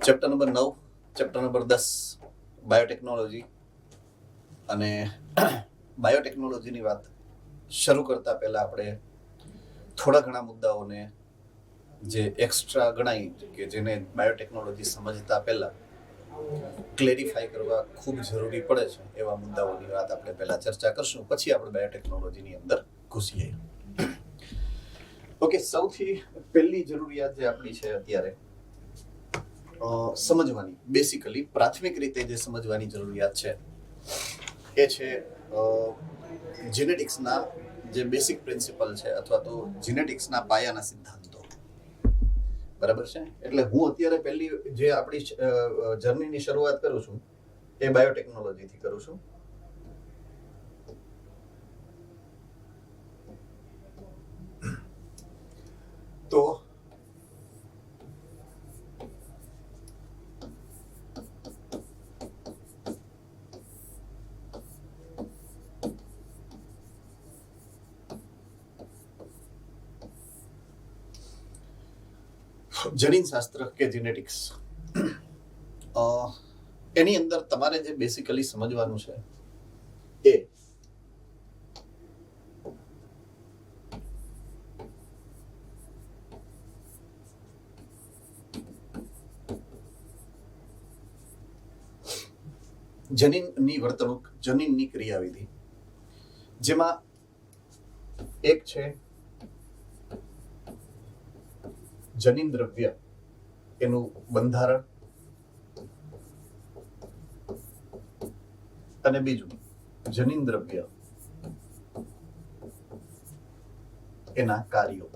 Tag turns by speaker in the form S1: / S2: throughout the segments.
S1: Chapter number 9, chapter number 10 biotechnology. અને બાયોટેકનોલોજીની વાત શરૂ કરતા પહેલા આપણે થોડા ઘણા મુદ્દાઓને જે એક્સ્ટ્રા ગણાય કે જેને બાયોટેકનોલોજી સમજતા પહેલા ક્લેરિફાઈ કરવા ખૂબ જરૂરી પડે છે એવા મુદ્દાઓની વાત આપણે પહેલા ચર્ચા કરશું, પછી આપણે બાયોટેકનોલોજીની અંદર ઘૂસીએ. ઓકે, સૌથી પહેલી જરૂરિયાત જે આપણી છે અત્યારે સમજવાની, બેસિકલી પ્રાથમિક રીતે જે સમજવાની જરૂરિયાત છે એ છે જીનેટિક્સના જે બેસિક પ્રિન્સિપલ છે અથવા તો જીનેટિક્સના પાયાના સિદ્ધાંતો. બરાબર છે? એટલે હું અત્યારે પહેલી જે આપણી જર્નીની શરૂઆત કરું છું એ બાયોટેકનોલોજીથી કરું છું. તો જનીન શાસ્ત્ર કે જીનેટિક્સ, એની અંદર તમારે જે બેસિકલી સમજવાનું છે એ જનીનની વર્તણૂક, જનીનની ક્રિયાવિધિ, જેમાં એક છે જનીન દ્રવ્ય, એનું બંધારણ, અને બીજું જનીન દ્રવ્ય એના કાર્યો.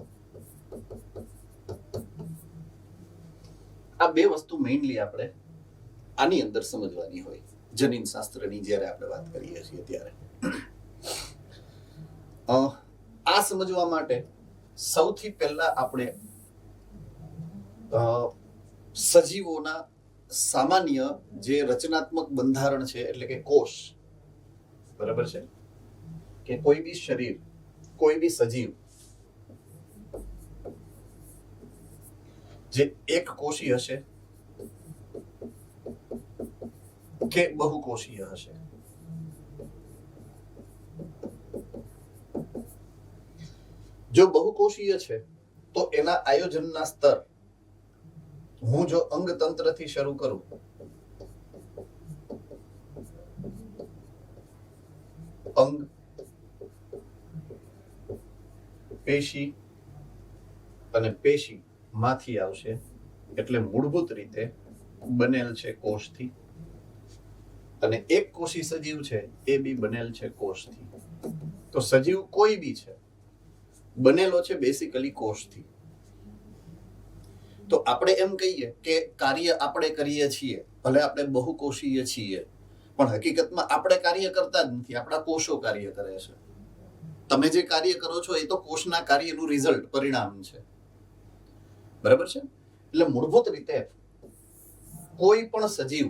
S1: આ બે વસ્તુ મેઇનલી આપણે આની અંદર સમજવાની હોય જનીન શાસ્ત્રની જ્યારે આપણે વાત કરીએ છીએ ત્યારે. આ સમજવા માટે સૌથી પહેલા આપણે સજીવોના સામાન્ય જે રચનાત્મક બંધારણ છે એટલે કે કોષ, બરાબર છે, કે કોઈ બી શરીર, કોઈ બી સજીવ જે એક કોષી હશે કે બહુકોષીય હશે. જો બહુકોષીય છે તો એના આયોજનના સ્તર હું જો અંગતંત્રથી શરૂ કરું, અંગ, પેશી અને પેશી માંથી આવશે, એટલે મૂળભૂત રીતે બનેલ છે કોષથી, અને એક કોષી સજીવ છે એ બી બનેલ છે કોષથી. તો સજીવ કોઈ બી છે બનેલો છે બેસિકલી કોષથી. તો આપણે એમ કહીએ કે કાર્ય આપણે કરીએ છીએ, ભલે આપણે બહુકોષીય છીએ, પણ હકીકતમાં આપણે કાર્ય કરતા જ નથી, આપણા કોષો કાર્ય કરે છે. તમે જે કાર્ય કરો છો એ તો કોષના કાર્યનું રિઝલ્ટ, પરિણામ છે. બરાબર છે? એટલે મૂળભૂત રીતે કોઈ પણ સજીવ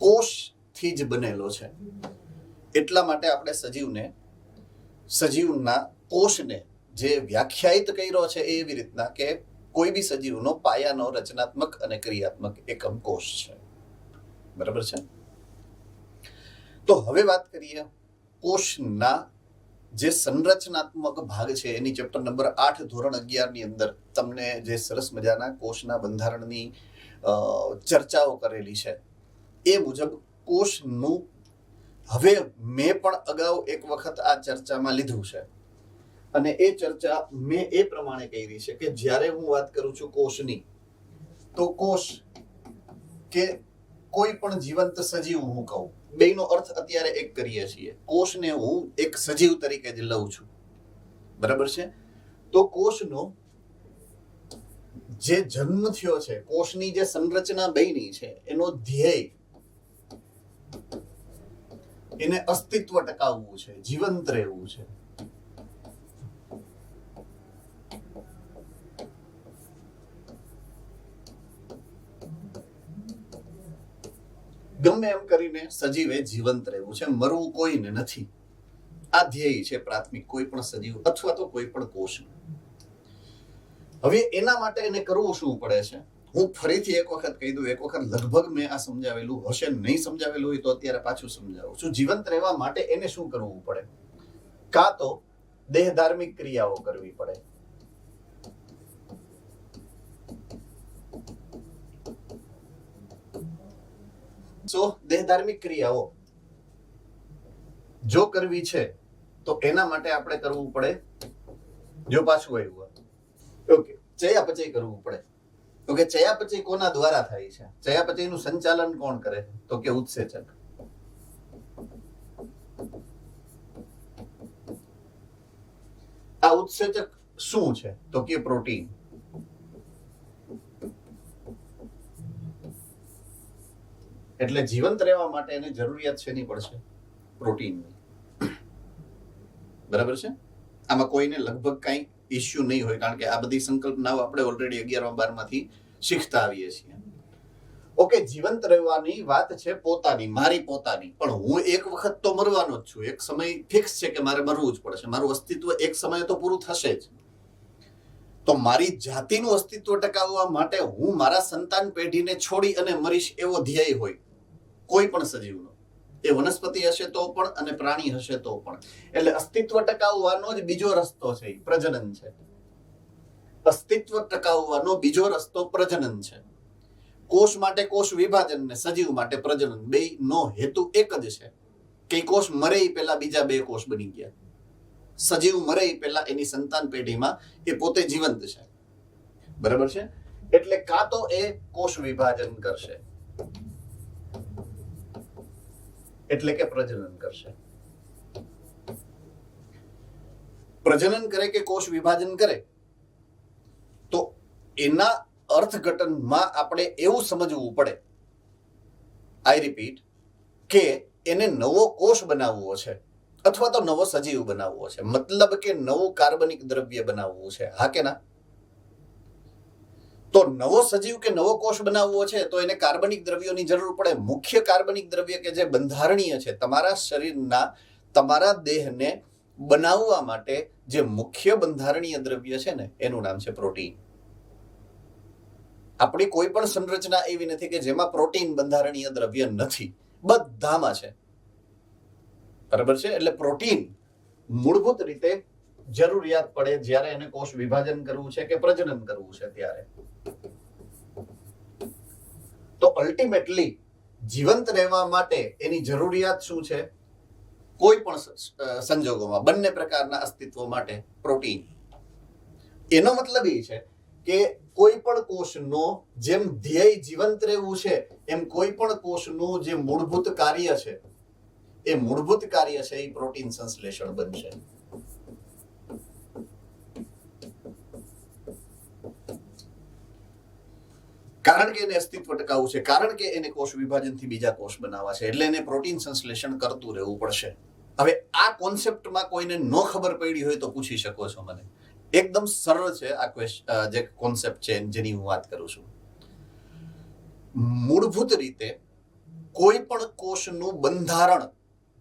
S1: કોષથી જ બનેલો છે. એટલા માટે આપણે સજીવના કોષને જે વ્યાખ્યાયિત કર્યો છે એ એવી રીતના કે કોઈ બી સજીવનો પાયાનો રચનાત્મક અને ક્રિયાત્મક એકમ કોષ છે. બરાબર છે? તો હવે વાત કરીએ કોષના જે સંરચનાત્મક ભાગ છે એની. ચેપ્ટર નંબર 8 ધોરણ 11 ની અંદર તમને જે સરસ મજાના કોષના બંધારણની ચર્ચાઓ કરેલી છે એ મુજબ કોષનું હવે મેં પણ અગાઉ એક વખત આ ચર્ચામાં લીધું છે, અને એ ચર્ચા મેં એ પ્રમાણે કરી છે કે જ્યારે હું વાત કરું છું કોષની, તો કોષ કે કોઈ પણ જીવંત સજીવ હું કહું, બેનો અર્થ અત્યારે એક કરીએ છીએ. કોષને હું એક સજીવ તરીકે જ લઉં છું. બરાબર છે? તો કોષનો જે જન્મ થયો છે, કોષની જે સંરચના બની છે, એનો ધ્યેય એને અસ્તિત્વ ટકાવવું છે, જીવંત રહેવું છે. ગમે એમ કરીને સજીવે જીવંત રહેવું છે, મરવું કોઈને નથી. આ ધ્યેય છે પ્રાથમિક કોઈ પણ સજીવ અથવા તો કોઈ પણ કોષ. હવે એના માટે એને કરવું શું પડે છે? હું ફરીથી એક વખત કહી દઉં, એક વખત લગભગ મેં આ સમજાવેલું હશે, નહીં સમજાવેલું હોય તો અત્યારે પાછું સમજાવું છું. જીવંત રહેવા માટે એને શું કરવું પડે? કાં તો દેહ ધાર્મિક ક્રિયાઓ કરવી પડે, દેહ ધાર્મિક ક્રિયાઓ જો કરવી છે તો એના માટે આપણે કરવું પડે, જો પાછું આવ્યું ઓકે, ચયાપચય કરવું પડે. ઓકે, ચયાપચય કોના દ્વારા થાય છે? ચયાપચયનું સંચાલન કોણ કરે? તો કે ઉત્સેચક. આ ઉત્સેચક શું છે? તો કે પ્રોટીન. એટલે જીવંત રહેવા માટે એને જરૂરિયાત શેની પડશે? પ્રોટીનની. બરાબર છે? આમાં કોઈને લગભગ કઈ ઇશ્યુ નહીં હોય, કારણ કે આ બધી સંકલ્પનાઓ આપણે ઓલરેડી 11 12માંથી શીખતા આવીએ છીએ. ઓકે, જીવંત રહેવાની વાત છે પોતાની, મારી પોતાની. પણ હું એક વખત તો મરવાનો જ છું. એક સમય ફિક્સ છે કે મારે મરવું જ પડશે. મારું અસ્તિત્વ એક સમયે તો પૂરું થશે જ. તો મારી જાતિનું અસ્તિત્વ ટકાવવા માટે હું મારા સંતાન પેઢીને છોડી અને મરીશ એવો ધ્યેય હોય કોઈ પણ સજીવનો, એ વનસ્પતિ હશે તો પણ અને પ્રાણી હશે તો પણ. એટલે અસ્તિત્વ ટકાવવાનો જ બીજો રસ્તો છે, પ્રજનન છે. અસ્તિત્વ ટકાવવાનો બીજો રસ્તો પ્રજનન છે. કોષ માટે કોષ વિભાજન ને સજીવ માટે પ્રજનન, બેયનો હેતુ એક જ છે કે કોષ મરે પહેલા બીજા બે કોષ બની ગયા. સજીવ મરે પહેલા એની સંતાન પેઢીમાં એ પોતે જીવંત છે. બરાબર છે? એટલે કાં તો એ કોષ વિભાજન કરશે, એટલે કે પ્રજનન કરશે. પ્રજનન કરે કે કોષ વિભાજન કરે, તો એના અર્થઘટનમાં આપણે એવું સમજવું પડે, આઈ રિપીટ, કે એને નવો કોષ બનાવવો છે અથવા તો નવો સજીવ બનાવવો છે. મતલબ કે નવું કાર્બનિક દ્રવ્ય બનાવવું છે. હા કે ના? તો નવો સજીવ કે નવો કોષ બનાવવો છે તો એને કાર્બનિક દ્રવ્યોની જરૂર પડે. મુખ્ય કાર્બનિક દ્રવ્ય કે જે બંધારણીય છે તમારા શરીરના, તમારા દેહને બનાવવા માટે જે મુખ્ય બંધારણીય દ્રવ્ય છે ને, એનું નામ છે પ્રોટીન. આપણી કોઈ પણ સંરચના એવી નથી કે જેમાં પ્રોટીન બંધારણીય દ્રવ્ય નથી, બધામાં છે. બરાબર છે? એટલે પ્રોટીન મૂળભૂત રીતે જરૂરિયાત પડે જ્યારે એને કોષ વિભાજન કરવું છે કે પ્રજનન કરવું છે ત્યારે. તો અલ્ટિમેટલી જીવંત રહેવા માટે એની જરૂરિયાત શું છે? કોઈ પણ સંજોગોમાં બંને પ્રકારના અસ્તિત્વ માટે પ્રોટીન. એનો મતલબ એ છે કે કોઈ પણ કોષનો જેમ ધ્યેય જીવંત રહેવું છે, એમ કોઈ પણ કોષનું જે મૂળભૂત કાર્ય છે, એ મૂળભૂત કાર્ય છે એ પ્રોટીન સંશ્લેષણ બનશે. કારણ કે એને અસ્તિત્વ ટકાવવું છે, કારણ કે એને કોષ વિભાજનથી બીજા કોષ બનાવવા છે, એટલે એને પ્રોટીન સંશ્લેષણ કરતું રહેવું પડશે. હવે આ કોન્સેપ્ટમાં કોઈને ન ખબર પડી હોય તો પૂછી શકો છો મને. એકદમ સરળ છે આ જે કોન્સેપ્ટ છે જેની હું વાત કરું છું. મૂળભૂત રીતે કોઈ પણ કોષનું બંધારણ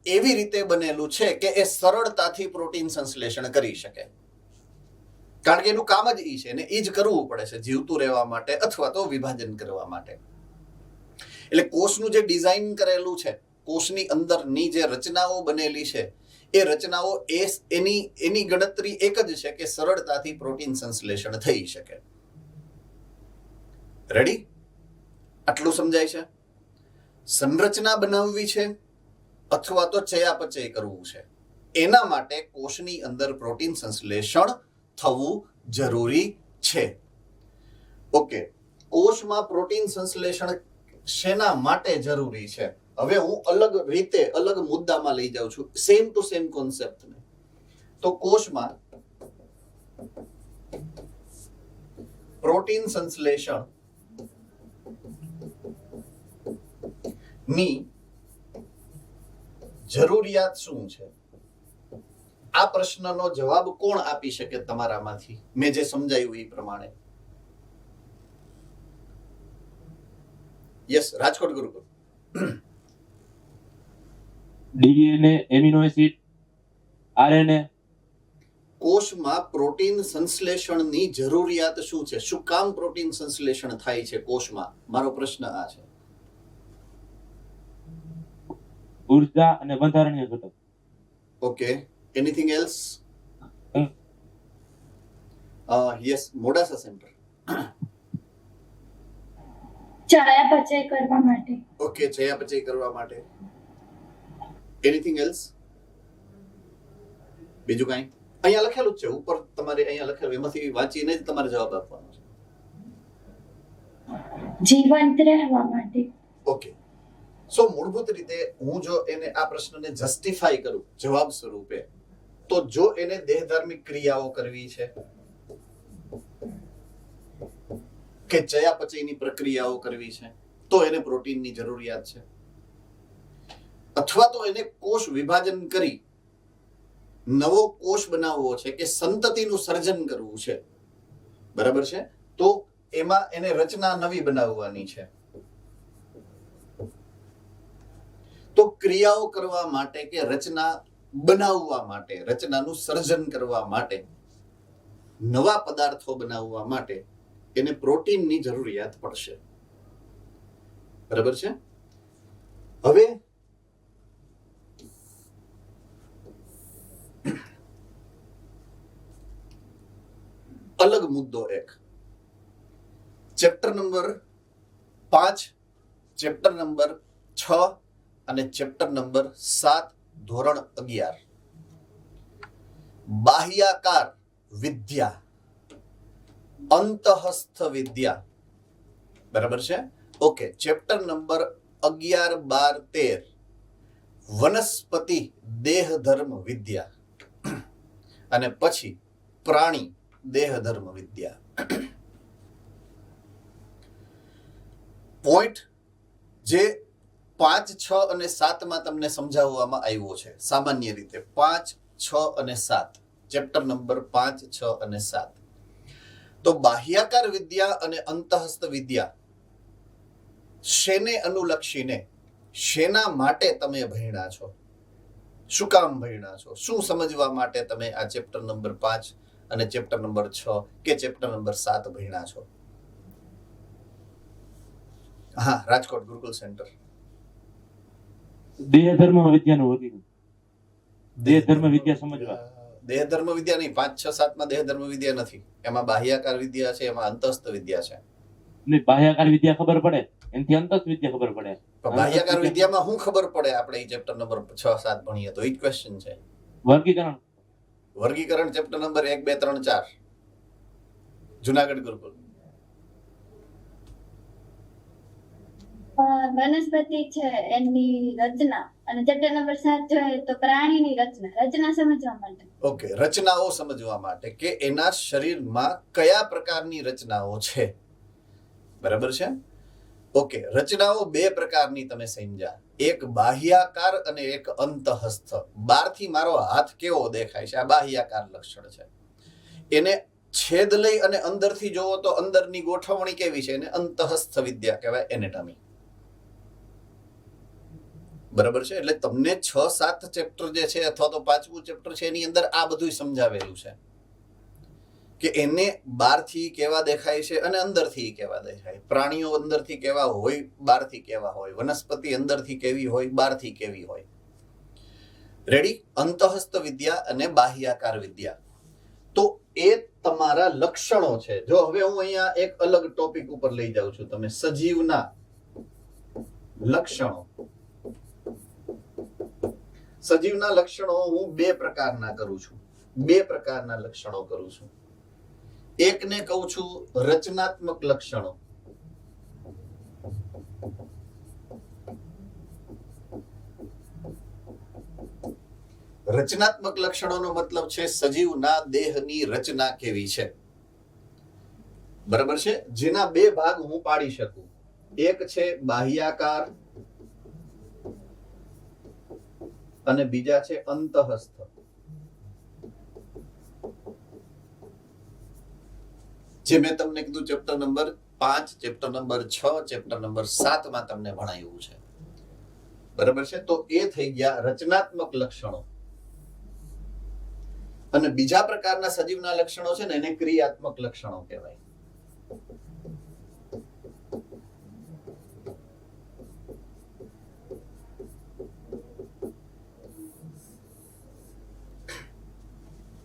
S1: એવી રીતે બનેલું છે કે એ સરળતાથી પ્રોટીન સંશ્લેષણ કરી શકે. કારણ કે એનું કામ જ એ છે, ને એ જ કરવું પડે છે જીવતું રહેવા માટે અથવા તો વિભાજન કરવા માટે. એટલે કોષનું જે ડિઝાઇન કરેલું છે, કોષની અંદરની જે રચનાઓ બનેલી છે, એ રચનાઓ એની ગણતરી એક જ છે કે સરળતાથી પ્રોટીન સંશ્લેષણ થઈ શકે. રેડી? આટલું સમજાય છે? સંરચના બનાવવી છે અથવા તો ચયાપચય કરવું છે, એના માટે કોષની અંદર પ્રોટીન સંશ્લેષણ થવું જરૂરી છે. ઓકે, કોષમાં પ્રોટીન સંશ્લેષણ શેના માટે જરૂરી છે? હવે હું અલગ રીતે અલગ મુદ્દામાં લઈ જાઉં છું, સેમ ટુ સેમ કોન્સેપ્ટને. તો કોષમાં પ્રોટીન સંશ્લેષણ ની જરૂરિયાત શું છે? આ પ્રશ્નનો જવાબ કોણ આપી શકે તમારામાંથી, મેં જે સમજાયું એ પ્રમાણે? Yes, Rajkot Gurukul.
S2: DNA, amino acid, RNA.
S1: કોષમાં પ્રોટીન સંશ્લેષણની જરૂરિયાત શું છે? શું કામ પ્રોટીન સંશ્લેષણ થાય છે કોષમાં? મારો પ્રશ્ન આ છે.
S2: ઉર્જા અને બંધારણીય ઘટક.
S1: Okay, anything else? Yes, Modasa centre.
S3: ચયાપચય કરવા માટે.
S1: ઓકે, ચયાપચય કરવા માટે. Anything else? બીજું કાંઈ? અહીંયા લખેલું જ છે ઉપર, તમારે અહીંયા લખેલું, એમાંથી વાંચીને જ તમારે જવાબ આપવાનો છે.
S3: જીવંત રહેવા માટે.
S1: ઓકે, સો મૂળભૂત રીતે હું જો એને આ પ્રશ્નને જસ્ટિફાઈ કરું જવાબ સ્વરૂપે, તો જો એને દેહધાર્મિક ક્રિયાઓ કરવી છે કે ચયાપચયની પ્રક્રિયાઓ કરવી છે, તો એને પ્રોટીનની જરૂરિયાત છે. અથવા તો એને કોષ વિભાજન કરી નવો કોષ બનાવવો છે કે સંતતિનું સર્જન કરવું છે, બરાબર છે, તો એમાં એને રચના નવી બનાવવાની છે. તો ક્રિયાઓ કરવા માટે કે રચના બનાવવા માટે, રચનાનું સર્જન કરવા માટે, નવા પદાર્થો બનાવવા માટે એને પ્રોટીનની જરૂરિયાત પડશે, બરાબર છે. હવે અલગ મુદ્દો એક, ચેપ્ટર નંબર 5, ચેપ્ટર નંબર 6 અને ચેપ્ટર નંબર 7, ધોરણ 11, બાહ્યાકાર વિદ્યા, અંતઃસ્થ વિદ્યા, બરાબર છે. ઓકે, ચેપ્ટર નંબર 11, 12, 13, વનસ્પતિ દેહ ધર્મ વિદ્યા, અને પછી પ્રાણી દેહ ધર્મ વિદ્યા. પોઈન્ટ જે 5, 6 અને 7 માં તમને સમજાવવામાં આવ્યો છે સામાન્ય રીતે, 5, 6 અને 7, ચેપ્ટર નંબર 5, 6 અને 7. તો બાહ્યાકાર વિદ્યા અને અંતઃસ્થ વિદ્યા શેને અનુલક્ષીને, શેના માટે તમે ભણ્યા છો? શું કામ ભણ્યા છો? શું સમજવા માટે તમે આ ચેપ્ટર નંબર 5 અને ચેપ્ટર નંબર 6 કે ચેપ્ટર નંબર 7 ભણ્યા છો? હા, રાજકોટ ગુરુકુલ સેન્ટર.
S2: દેહ ધર્મ વિદ્યાનું વર્ગીકરણ. દેહ ધર્મ વિદ્યા સમજવા.
S1: દેહ ધર્મ વિદ્યા નહીં, 5, 6, 7 માં દેહ ધર્મ વિદ્યા નથી. એમાં બાહ્યાકાર વિદ્યા છે, એમાં અંતઃસ્થ વિદ્યા છે.
S2: નહીં, બાહ્યાકાર વિદ્યા ખબર પડે, એનાથી અંતઃસ્થ વિદ્યા ખબર પડે.
S1: બાહ્યાકાર વિદ્યામાં શું ખબર પડે? આપણે ચેપ્ટર નંબર 6, 7 ભણીએ તો એ જ ક્વેશ્ચન છે.
S2: વર્ગીકરણ.
S1: વર્ગીકરણ ચેપ્ટર નંબર 1, 2, 3, 4, જુનાગઢ ગુરુકુલ.
S3: વનસ્પતિ છે એની રચના, અને ચેપ્ટર નંબર 7 જોઈએ તો પ્રાણીની રચના સમજવા માટે.
S1: ઓકે, રચનાઓ સમજવા માટે કે એના શરીરમાં કયા પ્રકારની રચનાઓ છે, બરાબર છે. ઓકે, રચનાઓ 2 પ્રકારની તમે સમજ્યા, એક બાહ્યાકાર અને એક અંતઃસ્થ. બહારથી મારો હાથ કેવો દેખાય છે, આ બાહ્યાકાર લક્ષણ છે. એને છેદ લઈ અને અંદરથી જોવો તો અંદરની ગોઠવણી કેવી છે, એને અંતઃસ્થ વિદ્યા કહેવાય, એનેટમી, બરાબર છે. એટલે તમને 6, 7 ચેપ્ટર જે છે અથવા તો 5મું ચેપ્ટર છે એની અંદર આ બધું સમજાવેલું છે કે એને બહારથી કેવા દેખાય છે અને અંદરથી કેવા દેખાય. પ્રાણીઓ અંદરથી કેવા હોય, બહારથી કેવા હોય. વનસ્પતિ અંદરથી કેવી હોય, બહારથી કેવી હોય. રેડી? અંતઃસ્થ વિદ્યા અને બાહ્યાકાર વિદ્યા. તો એ તમારા લક્ષણો છે. જો હવે હું અહીંયા એક અલગ ટોપિક ઉપર લઈ જાઉં છું, તમે સજીવના લક્ષણો. સજીવના લક્ષણો હું 2 પ્રકારના કરું છું. 2 પ્રકારના લક્ષણો કરું છું. એકને કહું છું રચનાત્મક લક્ષણો. રચનાત્મક લક્ષણોનો મતલબ છે સજીવના દેહની રચના કેવી છે, બરાબર છે. જેના 2 ભાગ હું પાડી શકું. એક છે બાહ્યાકાર અને બીજા છે અંતઃસ્થ. જે મેં તમને કીધું chapter number 5, chapter number 6, chapter number 7 માં તમને ભણાવ્યું છે, બરાબર છે. તો એ થઈ ગયા રચનાત્મક લક્ષણો. અને બીજા પ્રકારના સજીવના લક્ષણો છે ને એને ક્રિયાત્મક લક્ષણો કહેવાય.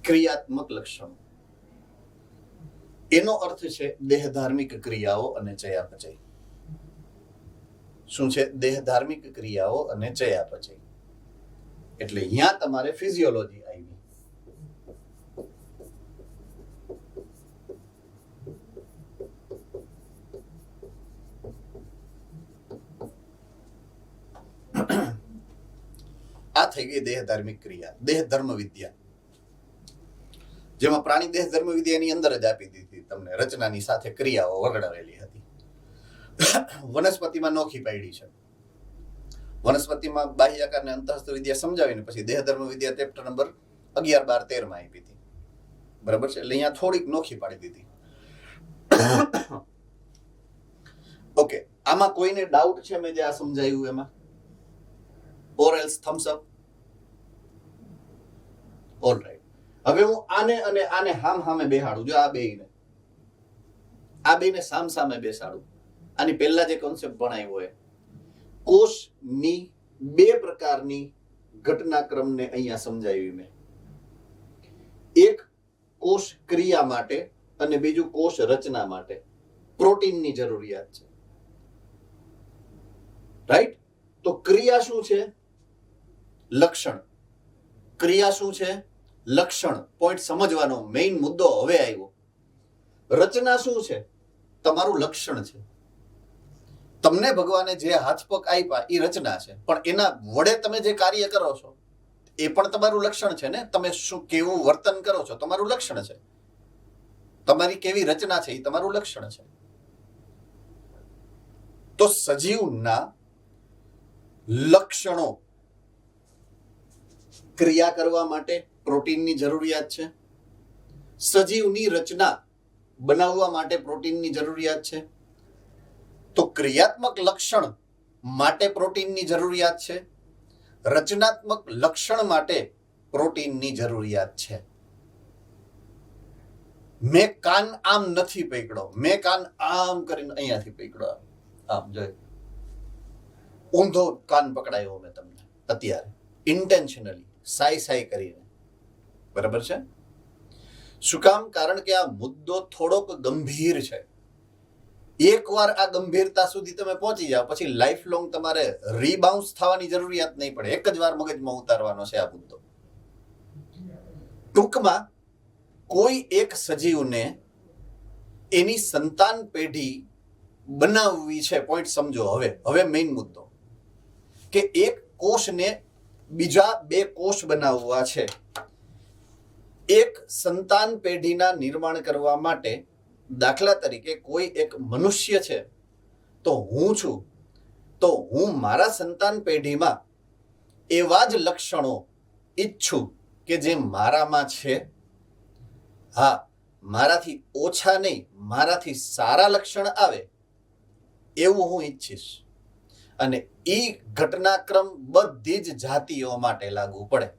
S1: ક્રિયાત્મક લક્ષણો એનો અર્થ છે દેહધાર્મિક ક્રિયાઓ અને ચયાપચય. શું છે? દેહધાર્મિક ક્રિયાઓ અને ચયાપચય. એટલે અહીંયા તમારે ફિઝિયોલોજી આવી. આ થઈ ગઈ દેહધાર્મિક ક્રિયા. દેહ ધર્મ વિદ્યા, જેમાં પ્રાણી દેહ ધર્મ વિદ્યાની અંદર જ આપી દીધી તમને, રચનાની સાથે ક્રિયાઓ વગડાવેલી હતી. વનસ્પતિમાં નોખી પાડી છે. વનસ્પતિમાં બાહ્યાકાર અને અંતઃસ્થ વિદ્યા સમજાવીને પછી દેહ ધર્મ વિદ્યા ચેપ્ટર નંબર 11, 12, 13 માં આપી હતી. બરાબર છે? એટલે અહીંયા થોડીક નોખી પાડી દીધી. ઓકે, આમાં કોઈને ડાઉટ છે મેં જે આ સમજાયું એમાં? Or else Thums up. All right. હવે હું આને અને આને હામે બેહાડું. જો આ બેને સામે બેસાડું. આની પહેલા જે કોન્સેપ્ટ ભણાવ્યો હોય, કોષની બે પ્રકારની ઘટનાક્રમને અહીંયા સમજાવી મેં. એક કોષ ક્રિયા માટે અને બીજું કોષ રચના માટે પ્રોટીનની જરૂરિયાત છે. રાઈટ? તો ક્રિયા શું છે? લક્ષણ. ક્રિયા શું છે? લક્ષણ. પોઈન્ટ સમજવાનો મેઇન મુદ્દો હવે આવ્યો. રચના શું છે? તમારું લક્ષણ છે. તમને ભગવાને જે હાથ પગ આપ્યા એ રચના છે, પણ એના વડે તમે જે કાર્ય કરો છો એ પણ તમારું લક્ષણ છે ને. તમે શું કેવું વર્તન કરો છો તમારું લક્ષણ છે. તમારી કેવી રચના છે એ તમારું લક્ષણ છે. તો સજીવના લક્ષણો, ક્રિયા કરવા માટે પ્રોટીનની જરૂરિયાત છે. સજીવની રચના બનાવવા માટે પ્રોટીનની જરૂરિયાત છે. તો ક્રિયાત્મક લક્ષણ માટે પ્રોટીનની જરૂરિયાત છે. રચનાત્મક લક્ષણ માટે પ્રોટીનની જરૂરિયાત છે. મેં કાન આમ નથી પકડ્યો, મેં કાન આમ કરીને અહીંયાથી પકડ્યો. આમ જોઈ, ઊંધો કાન પકડાયો મેં તમને અત્યારે, ઇન્ટેન્શનલી, સાઈ કરીને. બરાબર છે? શું કામ? કારણ કે આ મુદ્દો થોડોક ગંભીર છે. એકવાર આ ગંભીરતા સુધી તમે પહોંચી જાઓ પછી લાઈફ લોંગ તમારે રીબાઉન્સ થવાની જરૂરિયાત નહીં પડે. એક જ વાર મગજમાં ઉતારવાનો છે આ મુદ્દો. ટૂંકમાં કોઈ એક સજીવને એની સંતાન પેઢી બનાવવી છે. પોઈન્ટ સમજો. હવે મેઇન મુદ્દો કે એક કોષને બીજા બે કોષ બનાવવા છે. એક સંતાન પેઢીના નિર્માણ કરવા માટે, દાખલા તરીકે કોઈ એક મનુષ્ય છે તો હું છું, તો હું મારા સંતાન પેઢીમાં એવા જ લક્ષણો ઈચ્છું કે જે મારામાં છે. હા, મારાથી ઓછા નહીં, મારાથી સારા લક્ષણ આવે એવું હું ઈચ્છીશ. અને એ ઘટનાક્રમ બધી જ જાતિઓ માટે લાગુ પડે.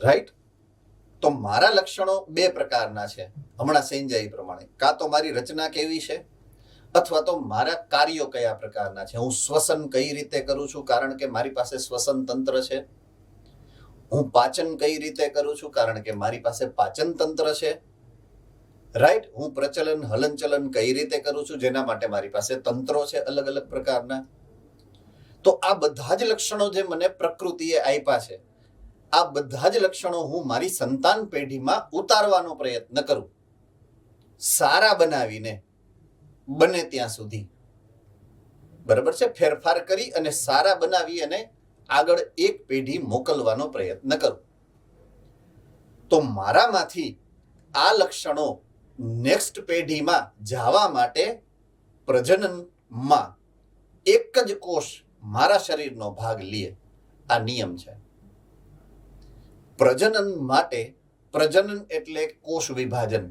S1: રાઈટ? તો મારા લક્ષણો બે પ્રકારના છે હમણાં સંજય પ્રમાણે. કાં તો મારી રચના કેવી છે, અથવા તો મારા કાર્યો કયા પ્રકારના છે. હું શ્વસન કઈ રીતે કરું છું કારણ કે મારી પાસે શ્વસન તંત્ર છે. હું પાચન કઈ રીતે કરું છું કારણ કે મારી પાસે પાચન તંત્ર છે. રાઈટ? હું પ્રચલન હલનચલન કઈ રીતે કરું છું જેના માટે મારી પાસે તંત્રો છે અલગ અલગ પ્રકારના. તો આ બધા જ લક્ષણો જે મને પ્રકૃતિએ આપ્યા છે, આ બધા જ લક્ષણો હું મારી સંતાન પેઢીમાં ઉતારવાનો પ્રયત્ન કરું, સારા બનાવીને બને ત્યાં સુધી. બરાબર છે? ફેરફાર કરી અને સારા બનાવી અને આગળ એક પેઢી મોકલવાનો પ્રયત્ન કરું. તો મારામાંથી આ લક્ષણો નેક્સ્ટ પેઢીમાં જવા માટે પ્રજનનમાં એક જ કોષ મારા શરીરનો ભાગ લે. આ નિયમ છે. પ્રજનન માટે, પ્રજનન એટલે કોષ વિભાજન.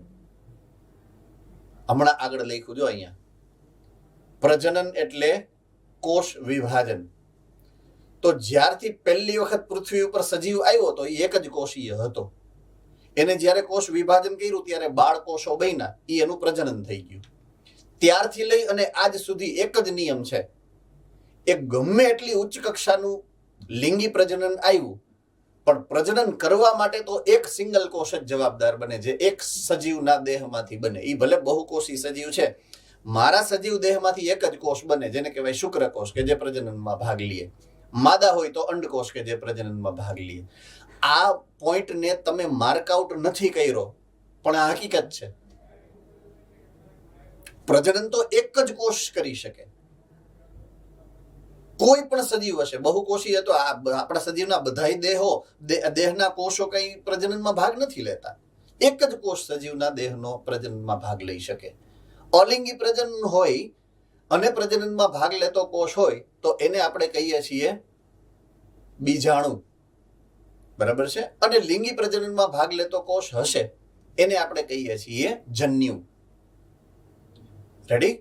S1: હમણાં આગળ લખ્યું જો અહીંયા, પ્રજનન એટલે કોષ વિભાજન. તો તો જ્યારથી પહેલી વખત પૃથ્વી ઉપર સજીવ આવ્યો તો એ એક જ કોષીય હતો. એને જ્યારે કોષ વિભાજન કર્યું ત્યારે બાળકોષો બન્યા, એ એનું પ્રજનન થઈ ગયું. ત્યારથી લઈ અને આજ સુધી એક જ નિયમ છે, એ ગમે એટલી ઉચ્ચ કક્ષાનું લિંગી પ્રજનન આવ્યું પણ પ્રજનન કરવા માટે તો એક સિંગલ કોષ જ જવાબદાર બને, જે એક સજીવના દેહમાંથી બને. એ ભલે બહુકોષી સજીવ છે, મારા સજીવ દેહમાંથી એક જ કોષ બને, જેને કહેવાય શુક્રકોષ, કે જે પ્રજનનમાં ભાગ લે. માદા હોય તો અંડકોષ, કે જે પ્રજનનમાં ભાગ લે. આ પોઈન્ટને તમે માર્કઆઉટ નથી કર્યો, પણ આ હકીકત છે. પ્રજનન તો એક જ કોષ કરી શકે. કોઈ પણ સજીવ હશે, બહુકોષી હતો, આપણા સજીવના બધાય દેહના કોષો કઈ પ્રજનનમાં ભાગ નથી લેતા. એક જ કોષ સજીવના દેહનો પ્રજનનમાં ભાગ લઈ શકે. અલિંગી પ્રજનન હોય અને પ્રજનનમાં ભાગ લેતો કોષ હોય તો એને આપણે કહીએ છીએ બીજાણુ. બરાબર છે? અને લિંગી પ્રજનનમાં ભાગ લેતો કોષ હશે એને આપણે કહીએ છીએ જન્યુ. રેડી?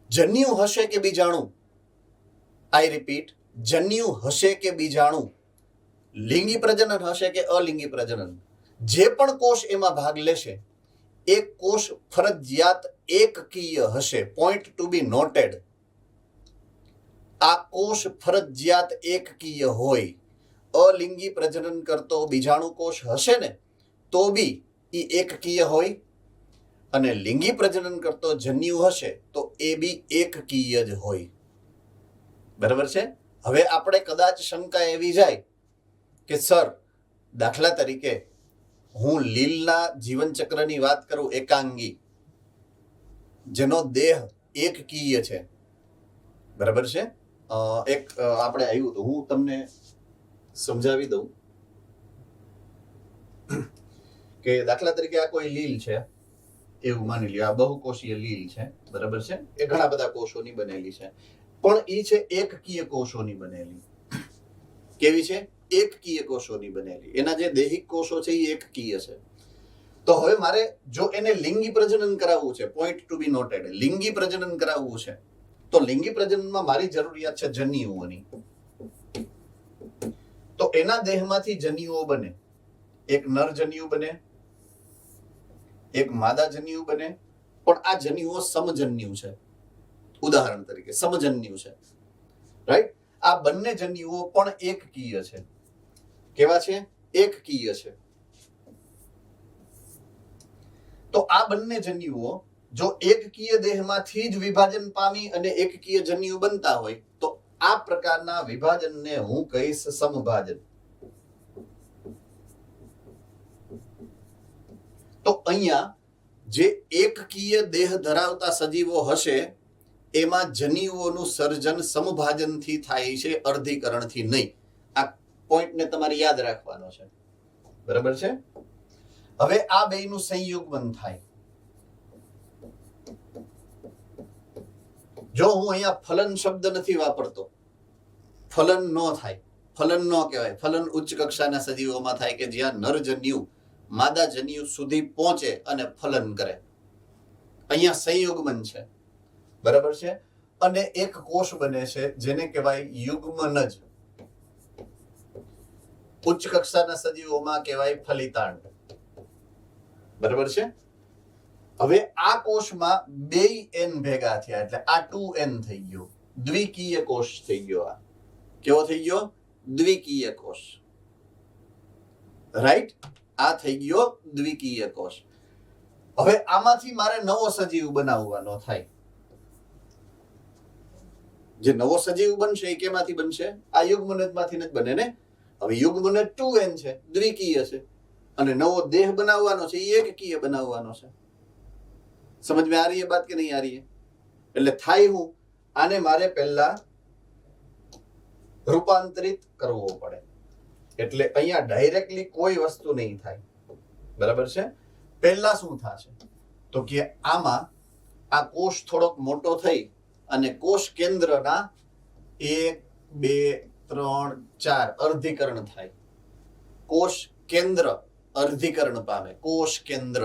S1: જન્યુ હશે કે બીજાણુ? આઈ રિપીટ, જન્યુ હશે કે બીજાણુ, લિંગી પ્રજનન હશે કે અલિંગી પ્રજનન, જે પણ કોષ એમાં ભાગ લેશે એ કોષ ફરજિયાત એકકીય હશે. પોઈન્ટ ટુ બી નોટેડ. આ કોષ ફરજિયાત એકકીય હોય. અલિંગી પ્રજનન કરતો બીજાણુ કોષ હશે ને તો બી એ એકકીય હોય, અને લિંગી પ્રજનન કરતો જન્યુ હશે તો એ બી એકકીય જ હોય. બરાબર છે? હવે આપણે કદાચ શંકા એવી જાય કે સર, દાખલા તરીકે હું લીલના જીવનચક્રની વાત કરું, એકાંગી, જેનો દેહ એકકીય છે. બરાબર છે? એક આપણે આવ્યું તો હું તમને સમજાવી દઉં કે દાખલા તરીકે આ કોઈ લીલ છે એવું માની લ્યો, આ બહુકોષીય લીલ છે. બરાબર છે? એ ઘણા બધા કોષોની બનેલી છે, પણ એ છે એકકીય કોષોની બનેલી. કેવી છે? એકકીય કોષોની બનેલી. એના જે દૈહિક કોષો છે એ એકકીય છે. તો હવે મારે જો એને લિંગી પ્રજનન કરાવવું છે, પોઈન્ટ ટુ બી નોટેડ, લિંગી પ્રજનન કરાવવું છે, તો લિંગી પ્રજનનમાં મારી જરૂરિયાત છે જન્યુઓની. તો એના દેહમાંથી જન્યુઓ બને. એક નર જન્યુ બને, એક માદા જન્યુ બને, પણ આ જન્યુઓ સમજન્યુ છે. ઉદાહરણ તરીકે સમજન્યુ છે. રાઈટ? આ બંને જન્યુઓ પણ એકકીય છે. કેવા છે? એકકીય છે. તો આ બંને જન્યુઓ જો એકકીય દેહમાંથી જ વિભાજન પામી અને એકકીય જન્યુ બનતા હોય તો આ પ્રકારના વિભાજનને હું કહીશ સમભાજન. તો અહીંયા જે એકકીય દેહ ધરાવતા સજીવો હશે એમાં જન્યુઓનું સર્જન સમભાજનથી થાય છે, અર્ધીકરણથી નહીં. આ પોઈન્ટને તમારે યાદ રાખવાનો છે. બરાબર છે? હવે આ બેયનું સંયુગ્મન થાય. જો હું અહીંયા ફલન શબ્દ નથી વાપરતો, ફલન ન થાય, ફલન ન કહેવાય. ફલન ઉચ્ચ કક્ષાના સજીવોમાં થાય કે જ્યાં નરજન્યુ માદા જન્યુ સુધી પહોંચે અને ફલન કરે. અહીંયા સંયુગ્મન છે. બરાબર છે? અને એક કોષ બને છે જેને કહેવાય યુગ્મનજ. ઉચ્ચ કક્ષાના સજીવોમાં કહેવાય ફલિતાંડ. બરાબર છે? હવે આ કોષમાં બે એન ભેગા થયા એટલે આ 2n થઈ ગયો, દ્વિકીય કોષ થઈ ગયો. આ કેવો થઈ ગયો? દ્વિકીય કોષ. રાઈટ? આ થઈ ગયો દ્વિકીય કોષ. હવે આમાંથી મારે નવો સજીવ બનાવવાનો થાય. જે નવો સજીવ બનશે એ કેમાંથી બનશે? આ યુગ્મનજમાંથી જ બને ને. હવે યુગ્મનજ 2n છે, દ્વિકીય છે, અને નવો દેહ બનાવવાનો છે એ એકકીય બનાવવાનો છે. સમજ में आ रही है बात કે નહીં आ रही है? એટલે થાય હું આને મારે પહેલા રૂપાંતરિત કરવો પડે. એટલે અહીંયા ડાયરેક્ટલી કોઈ વસ્તુ નહીં થાય. બરાબર છે? પહેલા શું થશે તો કે આમાં આ કોષ થોડોક મોટો થઈ અને કોષ કેન્દ્રના 1 2 3 4 અર્ધીકરણ થાય. કોષ કેન્દ્ર અર્ધીકરણ પામે. કોષ કેન્દ્ર.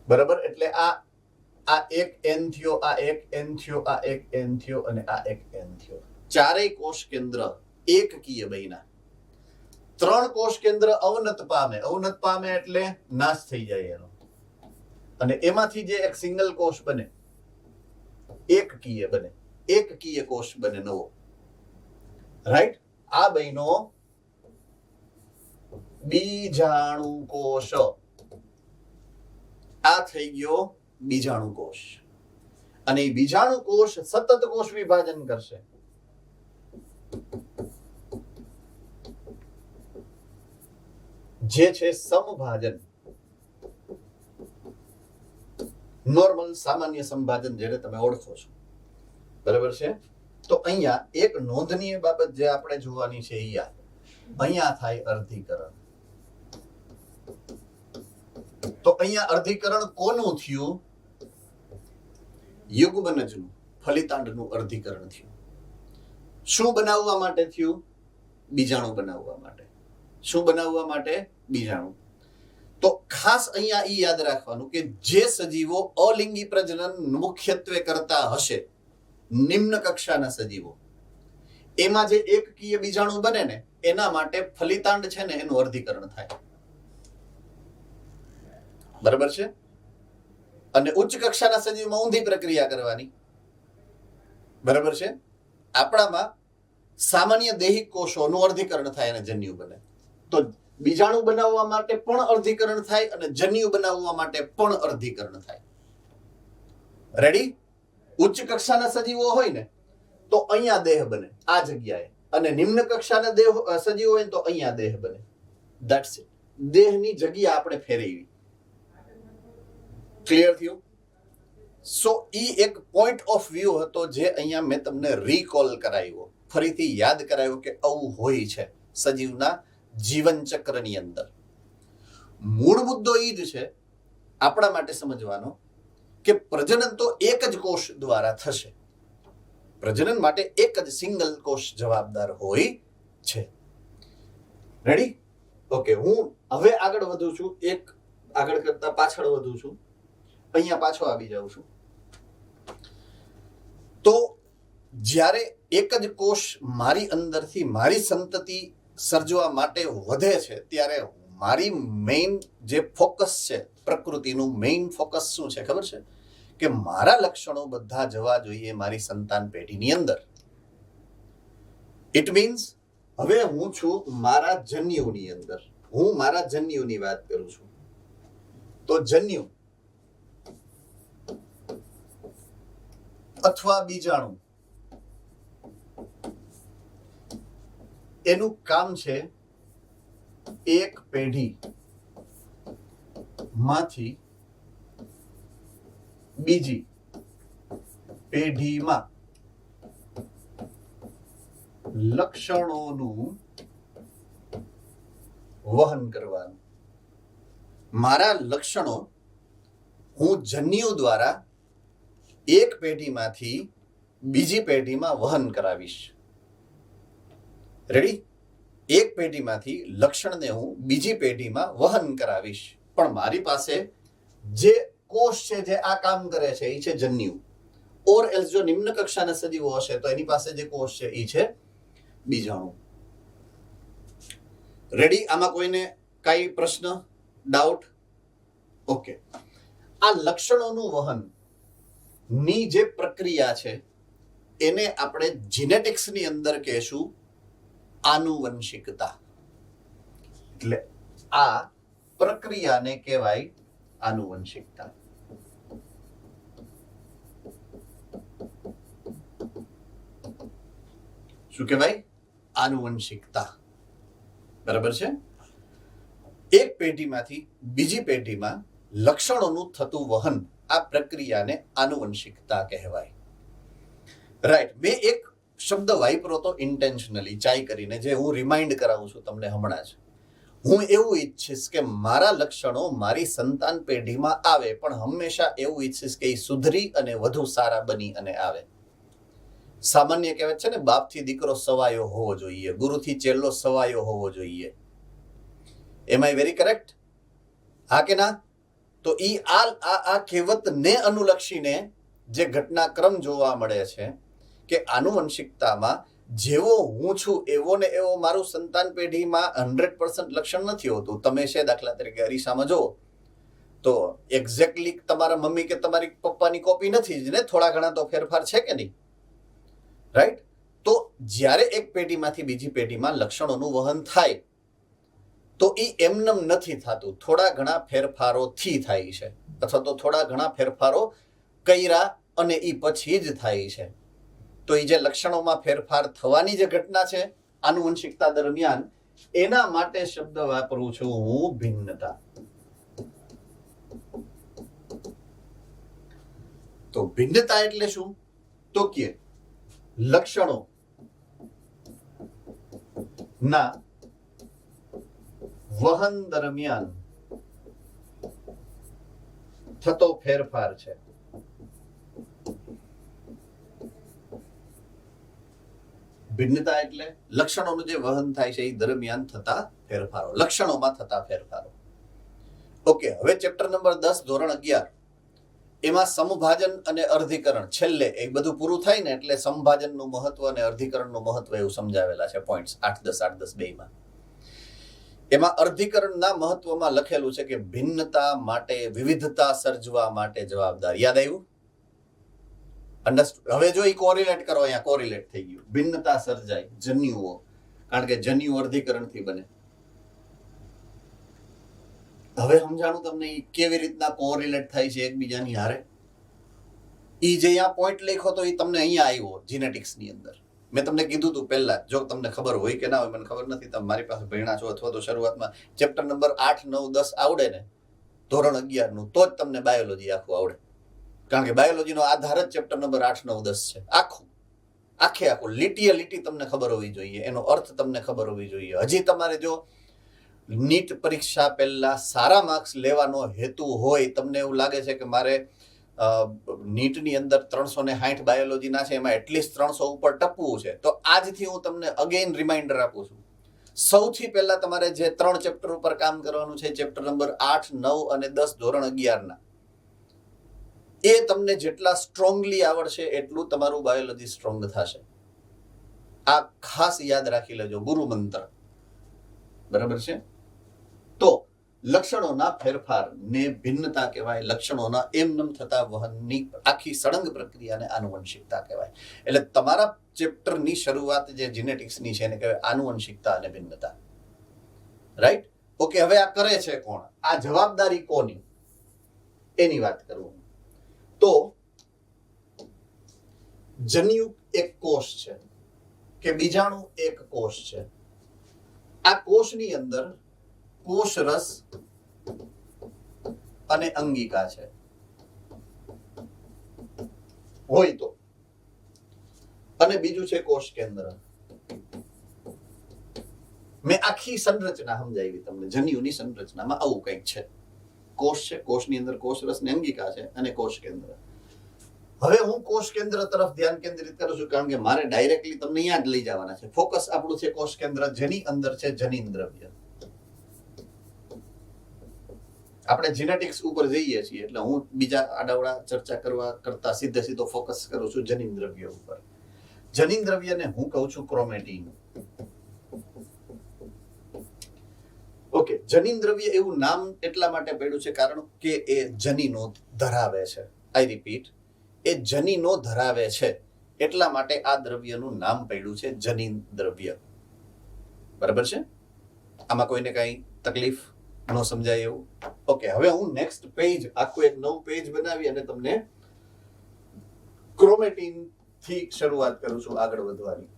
S1: બરાબર? એટલે આ એક n થયો, આ એક n થયો, આ એક n થયો અને આ એક n થયો. ચારેય કોષ કેન્દ્ર એકકીય બન્યા. 3 કોષ કેન્દ્ર અવનત પામે એટલે નાશ થઈ જાય એનો, અને એમાંથી જે એક સિંગલ કોષ બને એકકીય કોષ બને નવો. રાઈટ? આ બન્યો બીજાણુ કોષ. આ થઈ ગયો બીજાણુ કોષ. અને એ બીજાણુ કોષ સતત કોષ વિભાજન કરશે. જે છે સમભાજન, નોર્મલ સામાન્ય સંભાજન, જેને તમે ઓળખો છો. બરાબર છે? તો અહીંયા એક નોંધનીય બાબત જે આપણે જોવાની છે, અહીંયા થાય અર્ધીકરણ. તો અહીંયા અર્ધીકરણ કોનું થયું? યુગ્મનજનું, ફલિતાંડનું અર્ધીકરણ થયું. શું બનાવવા માટે થયું? બીજાણુ બનાવવા માટે. શું બનાવવા માટે? બીજાણુ. તો ખાસ અહીંયા ઈ યાદ રાખવાનું કે જે સજીવો અલિંગી પ્રજનન મુખ્યત્વે કરતા હશે, નિમ્ન કક્ષાના સજીવો, એમાં જે એકકીય બીજાણુ બને ને, એના માટે ફલિતાંડ છે ને એનું અર્ધીકરણ થાય. બરાબર છે? અને ઉચ્ચ કક્ષાના સજીવમાં ઊંધી પ્રક્રિયા કરવાની. બરાબર છે? આપણામાં સામાન્ય દૈહિક કોષોનું અર્ધીકરણ થાય અને જન્યુ બને. તો બીજાણુ બનાવવા માટે પણ અર્ધીકરણ થાય અને જન્યુ બનાવવા માટે પણ અર્ધીકરણ થાય. રેડી? ઉચ્ચ કક્ષાના સજીવો હોય ને તો અહીંયા દેહ બને, આ જગ્યાએ, અને નિમ્ન કક્ષાના સજીવો હોય તો અહીંયા દેહ બને. That's it. દેહની જગ્યા આપણે ફેરવી. ક્લિયર થયું? સો ઈ એક પોઈન્ટ ઓફ વ્યૂ હતો જે અહીંયા મેં તમને રીકોલ કરાવ્યો, ફરીથી યાદ કરાવ્યો કે આવું હોય છે સજીવના જીવન ચક્રની અંદર. મૂળ મુદ્દો એ જ છે આપણા માટે સમજવાનો કે પ્રજનન તો એક જ કોષ દ્વારા થશે. પ્રજનન માટે એક જ સિંગલ કોષ જવાબદાર હોય છે. રેડી? ઓકે, હું હવે આગળ વધું છું, એક આગળ કરતા પાછળ વધું છું, અહીંયા પાછો આવી જાઉં છું. તો જ્યારે એક જ કોષ મારી અંદરથી મારી સંતતિ સર્જવા માટે વધે છે, ત્યારે મારી મેઇન જે ફોકસ છે, પ્રકૃતિનું મેઇન ફોકસ શું છે ખબર છે? કે મારા લક્ષણો બધા જવા જોઈએ મારી સંતાન પેઢીની અંદર. ઇટ મીન્સ હવે હું છું મારા જન્યુની અંદર, હું મારા જન્યુની વાત કરું છું. તો જન્યુ અથવા બીજાણુ, એનું કામ છે એક પેઢી માંથી બીજી પેઢીમાં લક્ષણોનું વહન કરવાનું. મારા લક્ષણો હું જન્યુ દ્વારા એક પેઢીમાંથી બીજી પેઢીમાં વહન કરાવીશ. રેડી? એક પેઢીમાંથી લક્ષણને હું બીજી પેઢીમાં વહન કરાવીશ, પણ મારી પાસે જે કોષ છે જે આ કામ કરે છે એ છે જન્યુ. ઓર એલ્સ જો નિમ્ન કક્ષાના સજીવો હશે તો એની પાસે જે કોષ છે એ છે બીજાણુ. રેડી? આમાં કોઈને કઈ પ્રશ્ન, ડાઉટ? ઓકે. આ લક્ષણોનું વહન ની જે પ્રક્રિયા છે એને આપણે જીનેટિક્સની અંદર કહેશું આનુવંશિકતા. એટલે આ પ્રક્રિયાને કહેવાય આનુવંશિકતા. શું કહેવાય? આનુવંશિકતા. બરાબર છે? એક પેઢીમાંથી બીજી પેઢીમાં લક્ષણોનું થતું વહન, આ પ્રક્રિયાને આનુવંશિકતા કહેવાય. રાઈટ? મેં એક શબ્દ વાપર્યો તો ઇન્ટેન્શનલી, ચાઈ કરીને, જે હું રિમાઇન્ડ કરાવું છું તમને હમણાં જ. હું એવું ઈચ્છીશ કે મારા લક્ષણો મારી સંતાન પેઢીમાં આવે, પણ હંમેશા એવું ઈચ્છીશ કે એ સુધરી અને વધુ સારા બની અને આવે. સામાન્ય કહેવાય છે ને, બાપથી દીકરો સવાયો હોવો જોઈએ, ગુરુથી ચેલો સવાયો હોવો જોઈએ. એમ આઈ વેરી કરેક્ટ? હા કે ના? તો ઈ આ કહેવતને અનુલક્ષીને જે ઘટનાક્રમ જોવા મળે છે કે આનુવંશિકતામાં જેવો હું છું એવો ને એવો મારું સંતાન પેઢીમાં 100% લક્ષણ નથી હોતું. તમે છે દાખલા તરીકે અરીસામાં જુઓ તો એક્ઝેક્ટલી તમારા મમ્મી કે તમારી પપ્પાની કોપી નથી જ ને, થોડા ઘણા તો ફેરફાર છે કે નહીં, રાઈટ? તો જ્યારે એક પેઢીમાંથી બીજી પેઢીમાં લક્ષણોનું વહન થાય તો એ એમનેમ નથી થતું, થોડા ઘણા ફેરફારોથી થાય છે, અથવા તો થોડા ઘણા ફેરફારો કર્યા અને એ પછી જ થાય છે. તો એ જે લક્ષણોમાં ફેરફાર થવાની જે ઘટના છે આનુવંશિકતા દરમિયાન, એના માટે શબ્દ વાપરું છું હું ભિન્નતા. તો ભિન્નતા એટલે શું? તો કે લક્ષણો ના વહન દરમિયાન થતો ફેરફાર છે. ભિન્નતા એટલે લક્ષણોનું જે વહન થાય છે એ દરમિયાન થતા ફેરફારો, લક્ષણોમાં થતા ફેરફારો. ઓકે, હવે ચેપ્ટર નંબર 10 ધોરણ 11 એમાં સમભાજન અને અર્ધીકરણ, છેલ્લે એ બધું પૂરું થાય ને એટલે સમભાજનનું મહત્વ અને અર્ધીકરણનું મહત્વ એવું સમજાવેલા છે પોઈન્ટ્સ 8-10 બેમાં. એમાં અર્ધીકરણના મહત્વમાં લખેલું છે કે ભિન્નતા માટે, વિવિધતા સર્જવા માટે જવાબદાર. યાદ આવ્યું? અંડરસ્ટુડ? હવે જો એ કોરિલેટ કરો, અહીંયા કોરિલેટ થઈ ગયું. ભિન્નતા સર્જાય જન્યુઓ, કારણ કે જન્યુ અર્ધીકરણથી બને. હવે સમજાણું તમને કેવી રીતના કોરિલેટ થાય છે એકબીજાની હારે. ઈ જે અહીંયા પોઈન્ટ લખ્યો તો એ તમને અહીંયા આવ્યો જીનેટિક્સની અંદર. મેં તમને કીધું હતું પહેલા, જો તમને ખબર હોય કે ના હોય મને ખબર નથી, તમે મારી પાસે ભણ્યા છો અથવા તો શરૂઆતમાં ચેપ્ટર નંબર 8, 9, 10 આવડે ને ધોરણ 11 નું, તો જ તમને બાયોલોજી આખું આવડે. કારણ કે બાયોલોજીનો આધાર જ ચેપ્ટર નંબર 8, 9, 10 છે. આખું લીટી તમને ખબર હોવી જોઈએ, એનો અર્થ તમને ખબર હોવી જોઈએ. હજી તમારે જો નીટ પરીક્ષા પહેલા સારા માર્ક્સ લેવાનો હેતુ હોય, તમને એવું લાગે છે કે મારે નીટની અંદર 360 બાયોલોજીના છે, એમાં એટલીસ્ટ 300 ઉપર ટપવું છે, તો આજથી હું તમને અગેન રિમાઇન્ડર આપું છું. સૌથી પહેલા તમારે જે 3 ચેપ્ટર ઉપર કામ કરવાનું છે, ચેપ્ટર નંબર 8, 9 અને 10 ધોરણ 11 એ તમને જેટલા સ્ટ્રોંગલી આવડશે એટલું તમારું બાયોલોજી સ્ટ્રોંગ થશે. આ ખાસ યાદ રાખી લેજો, ગુરુ મંત્ર. બરાબર છે? તો લક્ષણોના ફેરફાર ને ભિન્નતા કહેવાય. લક્ષણોના એમનેમ થતા વહનની આખી સળંગ પ્રક્રિયાને આનુવંશિકતા કહેવાય. એટલે તમારા ચેપ્ટરની શરૂઆત જે જીનેટિક્સની છે એને કહેવાય આનુવંશિકતા અને ભિન્નતા. રાઈટ? ઓકે, હવે આ કરે છે કોણ? આ જવાબદારી કોની? એની વાત કરું. તો જન્યુ એક કોષ છે કે બીજાણુ એક કોષ છે. આ કોષની અંદર કોષરસ અને અંગિકા છે હોય તો, અને બીજું છે કોષ કેન્દ્ર. મેં આખી સંરચના સમજાવી તમને. જન્યુની સંરચનામાં આવું કંઈક છે. કોષ છે, કોષની અંદર કોષરસ ને અંગિકા છે અને કોષ કેન્દ્ર. હવે હું કોષ કેન્દ્ર તરફ ધ્યાન કેન્દ્રિત કરું છું, કારણ કે મારે ડાયરેક્ટલી તમને અહીંયા જ લઈ જવાના છે. ફોકસ આપણું છે કોષ કેન્દ્ર, જેની અંદર છે જનીન દ્રવ્ય. આપણે જીનેટિક્સ ઉપર જઈએ છીએ એટલે હું બીજા આડાવડા ચર્ચા કરવા કરતા સીધો ફોકસ કરું છું જનીન દ્રવ્ય ઉપર. જનીન દ્રવ્યને હું કહું છું ક્રોમેટીન. ઓકે, જનીન દ્રવ્ય એવું નામ એટલા માટે પડ્યું છે કારણ કે એ જનીનો ધરાવે છે. આઈ રિપીટ, એ જનીનો ધરાવે છે એટલા માટે આ દ્રવ્યનું નામ પડ્યું છે જનીન દ્રવ્ય. બરાબર છે? આમાં કોઈને કઈ તકલીફ ન સમજાય એવું? ઓકે, હવે હું નેક્સ્ટ પેજ, આખું એક નવું પેજ બનાવી અને તમને ક્રોમેટીન થી શરૂઆત કરું છું આગળ વધવાની.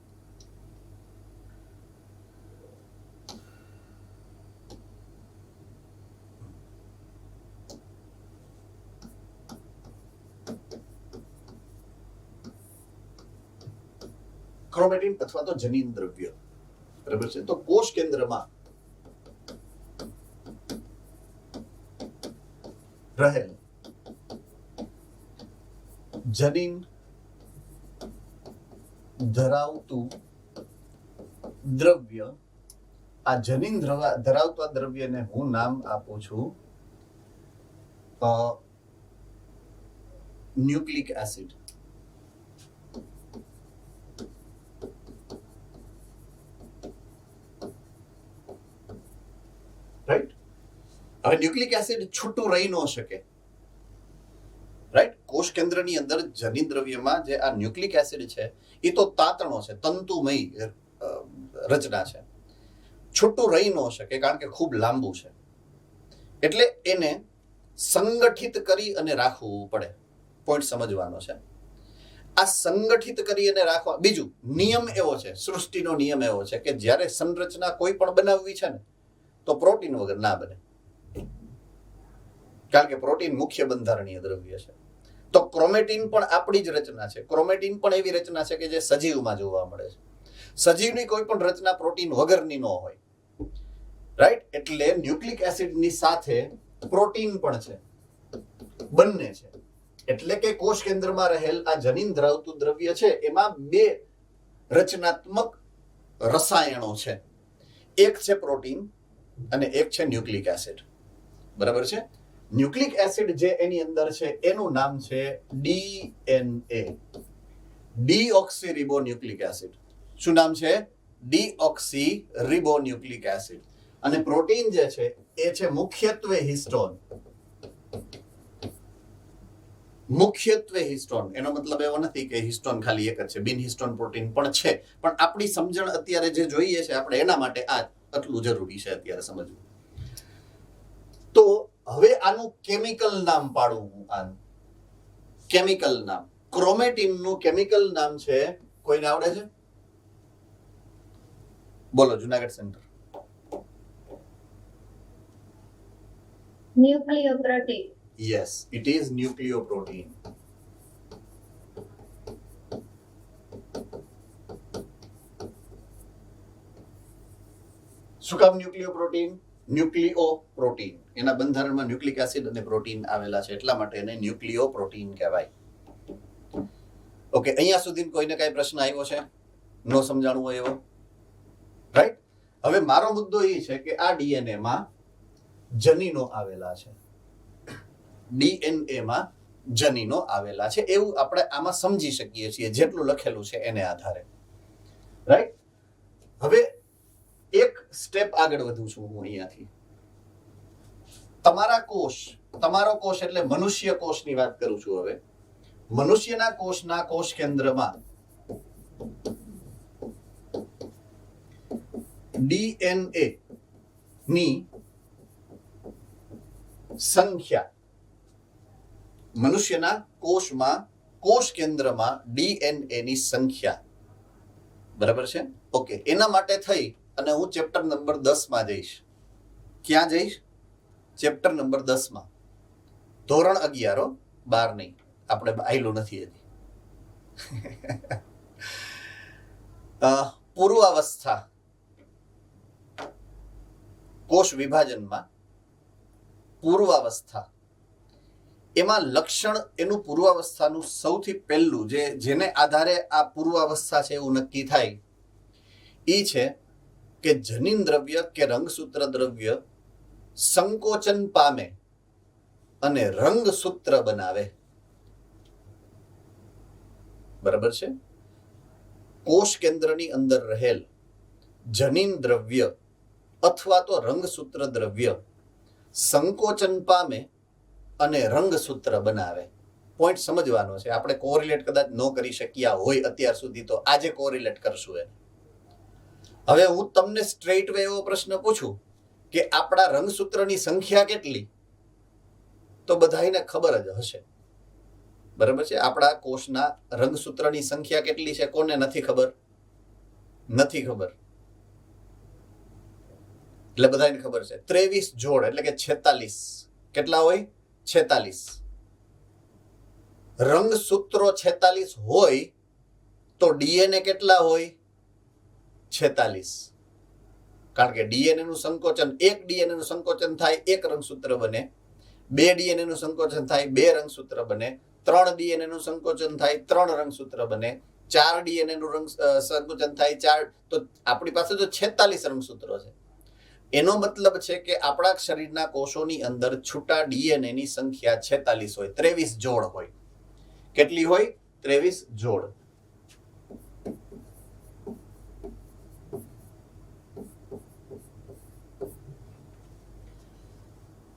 S1: ક્રોમેટીન અથવા તો જનીન દ્રવ્ય. બરાબર છે? તો કોષ કેન્દ્રમાં રહેલ જનીન ધરાવતું દ્રવ્ય, આ જનીન ધરાવતા દ્રવ્યને હું નામ આપું છું ન્યુક્લિક એસિડ. રાઈટ. હવે ન્યુક્લિક એસિડ છૂટું રહી ન શકે, રાઈટ. કોષ કેન્દ્રની અંદર જનીન દ્રવ્યમાં જે આ ન્યુક્લિક એસિડ છે એ તો તાતણો છે, તંતુમય રચના છે, છૂટું રહી ન શકે કારણ કે ખૂબ લાંબુ છે, એટલે એને સંગઠિત કરી અને રાખવું પડે. પોઈન્ટ સમજવાનો છે. આ સંગઠિત કરી અને રાખવા, બીજું નિયમ એવો છે, સૃષ્ટિનો નિયમ એવો છે કે જ્યારે સંરચના કોઈ પણ બનાવવી છે ને તો પ્રોટીન વગર ના બને, કારણ કે પ્રોટીન મુખ્ય બંધારણીય દ્રવ્ય છે. તો ક્રોમેટીન પણ આપણી જ રચના છે. ક્રોમેટીન પણ એવી રચના છે કે જે સજીવમાં જોવા મળે છે. સજીવની કોઈ પણ રચના પ્રોટીન વગરની ન હોય, રાઈટ. એટલે ન્યુક્લિક એસિડની સાથે પ્રોટીન પણ છે, બંને છે. એટલે કે કોષ કેન્દ્રમાં રહેલ આ જનીન ધરાવતું દ્રવ્ય છે એમાં બે રચનાત્મક રસાયણો છે, એક છે પ્રોટીન અને એક છે ન્યુક્લિક એસિડ. બરાબર છે. ન્યુક્લિક એસિડ જે એની અંદર છે એનું નામ છે ડીએનએ, ડીઓક્સીરિબોન્યુક્લિક એસિડ. શું નામ છે? ડીઓક્સીરિબોન્યુક્લિક એસિડ. અને પ્રોટીન જે છે એ છે મુખ્યત્વે હિસ્ટોન. મુખ્યત્વે હિસ્ટોન એનો મતલબ એવો નથી કે હિસ્ટોન ખાલી એક જ છે, બિન હિસ્ટોન પ્રોટીન પણ છે, પણ આપણી સમજણ અત્યારે જે જોઈએ છે આપણે એના માટે આ આટલું જરૂરી છે અત્યારે સમજવું. તો હવે આનું કેમિકલ નામ પાડું હું. આનું કેમિકલ નામ, ક્રોમેટીનનું કેમિકલ નામ છે, કોઈને આવડે છે? બોલો, Junagadh centre.
S3: Nucleoprotein.
S1: Yes, it is nucleoprotein. શું કામ ન્યુક્લિયોપ્રોટીન? ન્યુક્લિયોપ્રોટીન એના બંધારણમાં ન્યુક્લિક એસિડ અને પ્રોટીન આવેલા છે એટલા માટે એને ન્યુક્લિયોપ્રોટીન કહેવાય. ઓકે, અહીંયા સુધી કોઈને કઈ પ્રશ્ન આવ્યો છે? નો સમજાણું હોય એવો? રાઈટ. હવે મારો મુદ્દો એ છે કે આ ડીએનએ માં જનીનો આવેલા છે, ડીએનએ માં જનીનો આવેલા છે એવું આપણે આમાં સમજી શકીએ છીએ જેટલું લખેલું છે એને આધારે, રાઈટ. હવે એક સ્ટેપ આગળ વધું છું હું અહીંયાથી. તમારો કોષ એટલે મનુષ્ય કોષની વાત કરું છું. હવે મનુષ્યના કોષના કોષ કેન્દ્રમાં ડીએનએ ની સંખ્યા, મનુષ્યના કોષમાં કોષ કેન્દ્રમાં ડીએનએ ની સંખ્યા, બરાબર છે. ઓકે, એના માટે થઈ અને હું ચેપ્ટર નંબર 10 માં જઈશ. ક્યાં જઈશ? ચેપ્ટર નંબર 10 માં, ધોરણ 11, 12 નહીં, આપણે આયલું નથી હજી. પૂર્વાવસ્થા, કોષ વિભાજનમાં પૂર્વાવસ્થા, એમાં લક્ષણ એનું પૂર્વાવસ્થાનું સૌથી પહેલું જેને આધારે આ પૂર્વાવસ્થા છે એવું નક્કી થાય એ છે કે જનીન દ્રવ્ય કે રંગસૂત્ર દ્રવ્ય સંકોચન પામે અને રંગસૂત્ર બનાવે. બરાબર છે. કોષ કેન્દ્રની અંદર રહેલ જનીન દ્રવ્ય અથવા તો રંગસૂત્ર દ્રવ્ય સંકોચન પામે અને રંગસૂત્ર બનાવે. પોઈન્ટ સમજવાનો છે. આપણે કોરિલેટ કદાચ ન કરી શક્યા હોય અત્યાર સુધી, તો આજે કોરિલેટ કરશું એને. હવે હું તમને સ્ટ્રેટ વે એવો પ્રશ્ન પૂછું કે આપણા રંગસૂત્રની સંખ્યા કેટલી, તો બધાને ખબર જ હશે. બરાબર છે. આપણા કોષના રંગસૂત્રની સંખ્યા કેટલી છે કોને નથી ખબર? નથી ખબર. એટલે બધાને ખબર છે 23 જોડ એટલે કે 46. કેટલા હોય? 46. રંગસૂત્રો 46 હોય તો ડીએનએ કેટલા હોય? 46. કારણ કે ડીએનએ નું સંકોચન, એક ડીએનએ નું સંકોચન થાય, એક રંગસૂત્ર બને. 2 ડીએનએ નું સંકોચન થાય, 2 રંગસૂત્ર બને. 3 ડીએનએ નું સંકોચન થાય, 3 રંગસૂત્ર બને. 4 ડીએનએ નું સંકોચન થાય, 4. તો આપણી પાસે તો 46 રંગસૂત્રો છે. એનો મતલબ છે કે આપણા શરીરના કોષોની અંદર છૂટા ડીએનએ ની સંખ્યા 46 હોય, 23 જોડ હોય. કેટલી હોય? 23 જોડ.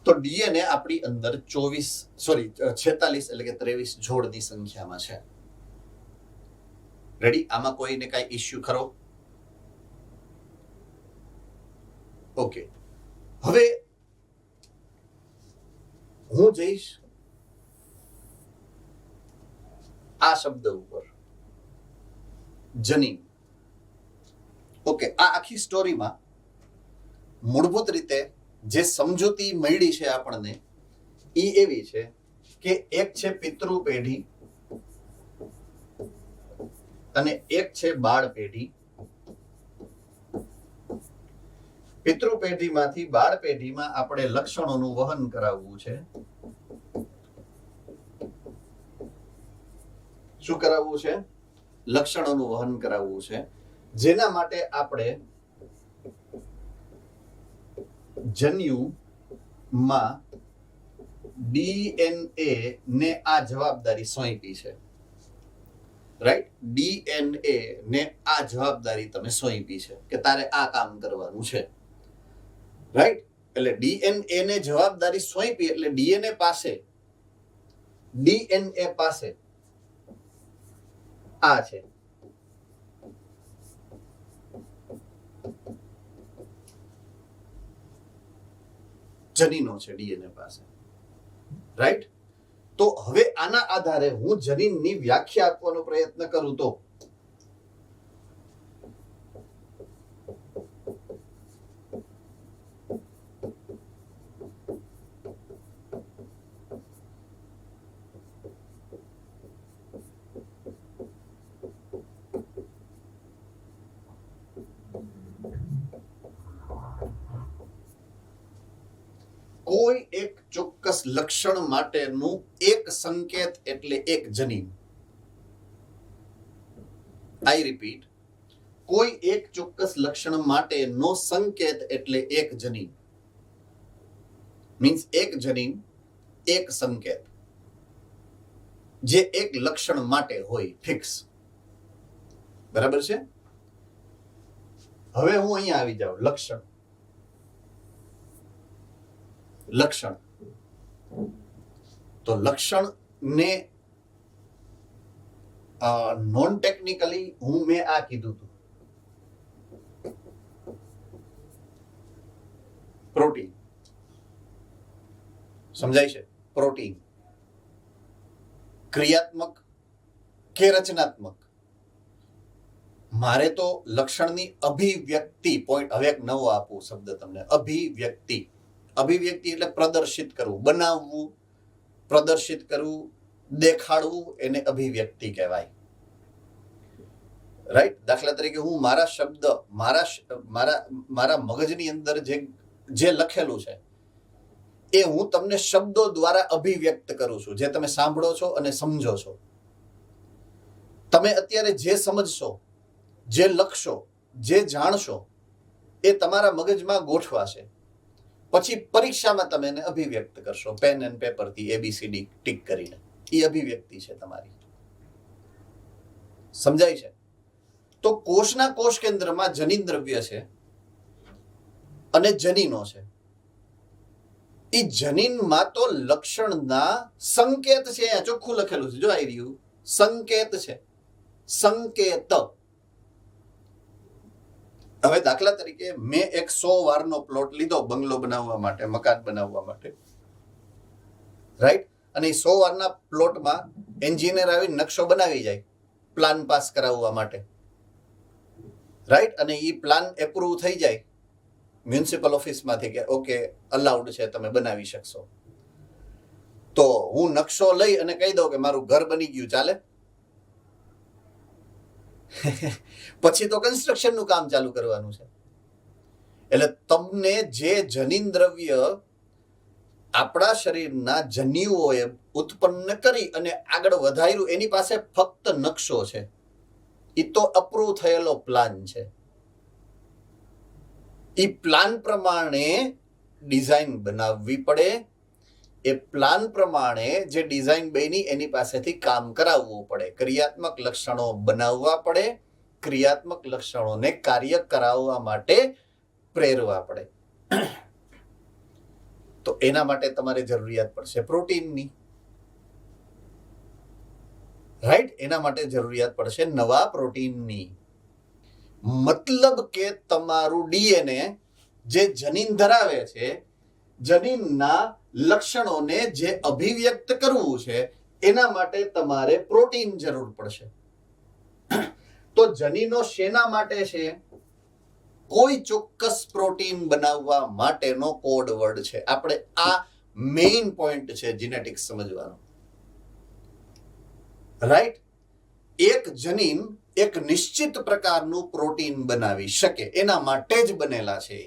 S1: તો ડીએનએ આપણી અંદર 46 એટલે કે 23 જોડની સંખ્યામાં છે. રેડી? આમાં કોઈને કાંઈ ઇશ્યુ ખરો? ઓકે, હવે હું જઈશ આ શબ્દ ઉપર, જનીન. ઓકે, આ આખી સ્ટોરીમાં મૂળભૂત રીતે જે સમજૂતી મળી છે આપણને એ એવી છે કે એક છે પિતૃ પેઢી અને એક છે બાળ પેઢી. પિતૃ પેઢીમાંથી બાળ પેઢીમાં આપણે લક્ષણોનું વહન કરાવવું છે. શું કરાવવું છે? લક્ષણોનું વહન કરાવવું છે, જેના માટે આપણે જન્યુમાં ડીએનએ ને આ જવાબદારી સોંપી છે. રાઈટ? ડીએનએ ને આ જવાબદારી તમે સોંપી છે કે તારે આ કામ કરવાનું છે. રાઈટ? એટલે ડીએનએ ને જવાબદારી સોંપી એટલે ડીએનએ પાસે આ છે. જનીનો છે ડીએનએ પાસે. રાઈટ? તો હવે આના આધારે હું જનીનની વ્યાખ્યા આપવાનો પ્રયત્ન કરું તો કોઈ એક ચોક્કસ લક્ષણ માટેનું એક સંકેત એટલે એક જનીન. આઈ રિપીટ, કોઈ એક ચોક્કસ લક્ષણ માટેનો સંકેત એટલે એક જનીન. મીન્સ એક જનીન, એક સંકેત, જે એક લક્ષણ માટે હોય, ફિક્સ. બરાબર છે? હવે હું અહીંયા આવી જાઉં. લક્ષણ તો લક્ષણ ને નોન ટેકનિકલી મેં આ કીધું હતું, પ્રોટીન. સમજાય છે? પ્રોટીન ક્રિયાત્મક કે રચનાત્મક? મારે તો લક્ષણની અભિવ્યક્તિ પોઈન્ટ, હવે એક નવો આપું શબ્દ તમને, અભિવ્યક્તિ. અભિવ્યક્તિ એટલે પ્રદર્શિત કરવું, બનાવવું, પ્રદર્શિત કરવું, દેખાડવું, એને અભિવ્યક્તિ કહેવાય. રાઈટ? દાખલા તરીકે હું મારા શબ્દ, મારા મગજની અંદર જે લખેલું છે એ હું તમને શબ્દો દ્વારા અભિવ્યક્ત કરું છું, જે તમે સાંભળો છો અને સમજો છો. તમે અત્યારે જે સમજશો, જે લખશો, જે જાણશો એ તમારા મગજમાં ગોઠવાશે. પછી પરીક્ષામાં તમે એને અભિવ્યક્ત કરશો પેન એન્ડ પેપરથી, ABCD ટીક કરીને. એ અભિવ્યક્તિ છે તમારી. સમજાય છે? તો કોષના કોષ કેન્દ્રમાં જનીન દ્રવ્ય છે અને જનીનો છે. એ જનીનમાં તો લક્ષણના સંકેત છે. અહીંયા ચોખ્ખું લખેલું છે, જો આવી રહ્યું, સંકેત છે, સંકેત. હવે દાખલા તરીકે મેં એક 100 વારનો પ્લોટ લીધો બંગલો બનાવવા માટે, મકાન બનાવવા માટે. રાઈટ? અને એ 100 વારના પ્લોટમાં એન્જિનિયર આવી નકશો બનાવી જાય પ્લાન પાસ કરાવવા માટે. રાઈટ? અને એ પ્લાન એપ્રુવ થઈ જાય મ્યુનિસિપલ ઓફિસમાંથી કે ઓકે અલાઉડ છે, તમે બનાવી શકશો. તો હું નકશો લઈ અને કહી દઉં કે મારું ઘર બની ગયું, ચાલે? પછી તો કન્સ્ટ્રક્શનનું કામ ચાલુ કરવાનું છે. એટલે તમને જે જનીન દ્રવ્ય આપણા શરીરના જન્યુઓએ ઉત્પન્ન કરી અને આગળ વધાર્યું, એની પાસે ફક્ત નકશો છે. એ તો અપ્રૂવ થયેલો પ્લાન છે. એ પ્લાન પ્રમાણે ડિઝાઇન બનાવવી પડે. એ પ્લાન પ્રમાણે જે ડિઝાઇન બની એની પાસેથી કામ કરાવવું પડે. ક્રિયાત્મક લક્ષણો બનાવવા પડે. ક્રિયાત્મક લક્ષણોને કાર્ય કરાવવા માટે પ્રેરવા પડે. તો તો એના માટે તમારે જરૂરિયાત પડશે પ્રોટીનની, રાઈટ? એના માટે જરૂરિયાત પડશે નવા પ્રોટીનની. મતલબ કે તમારું ડીએનએ જે જનીન ધરાવે છે, જનીનના લક્ષણોને જે અભિવ્યક્ત કરવું છે, એના માટે તમારે પ્રોટીન જરૂર પડશે. તો જનીનો શેના માટે છે? કોઈ ચોક્કસ પ્રોટીન બનાવવા માટેનો કોડ વર્ડ છે. આપણે આ મેઇન પોઈન્ટ છે જીનેટિક્સ સમજવાનો, રાઈટ? એક જનીન એક નિશ્ચિત પ્રકારનું પ્રોટીન બનાવી શકે એના માટે જ બનેલા છે.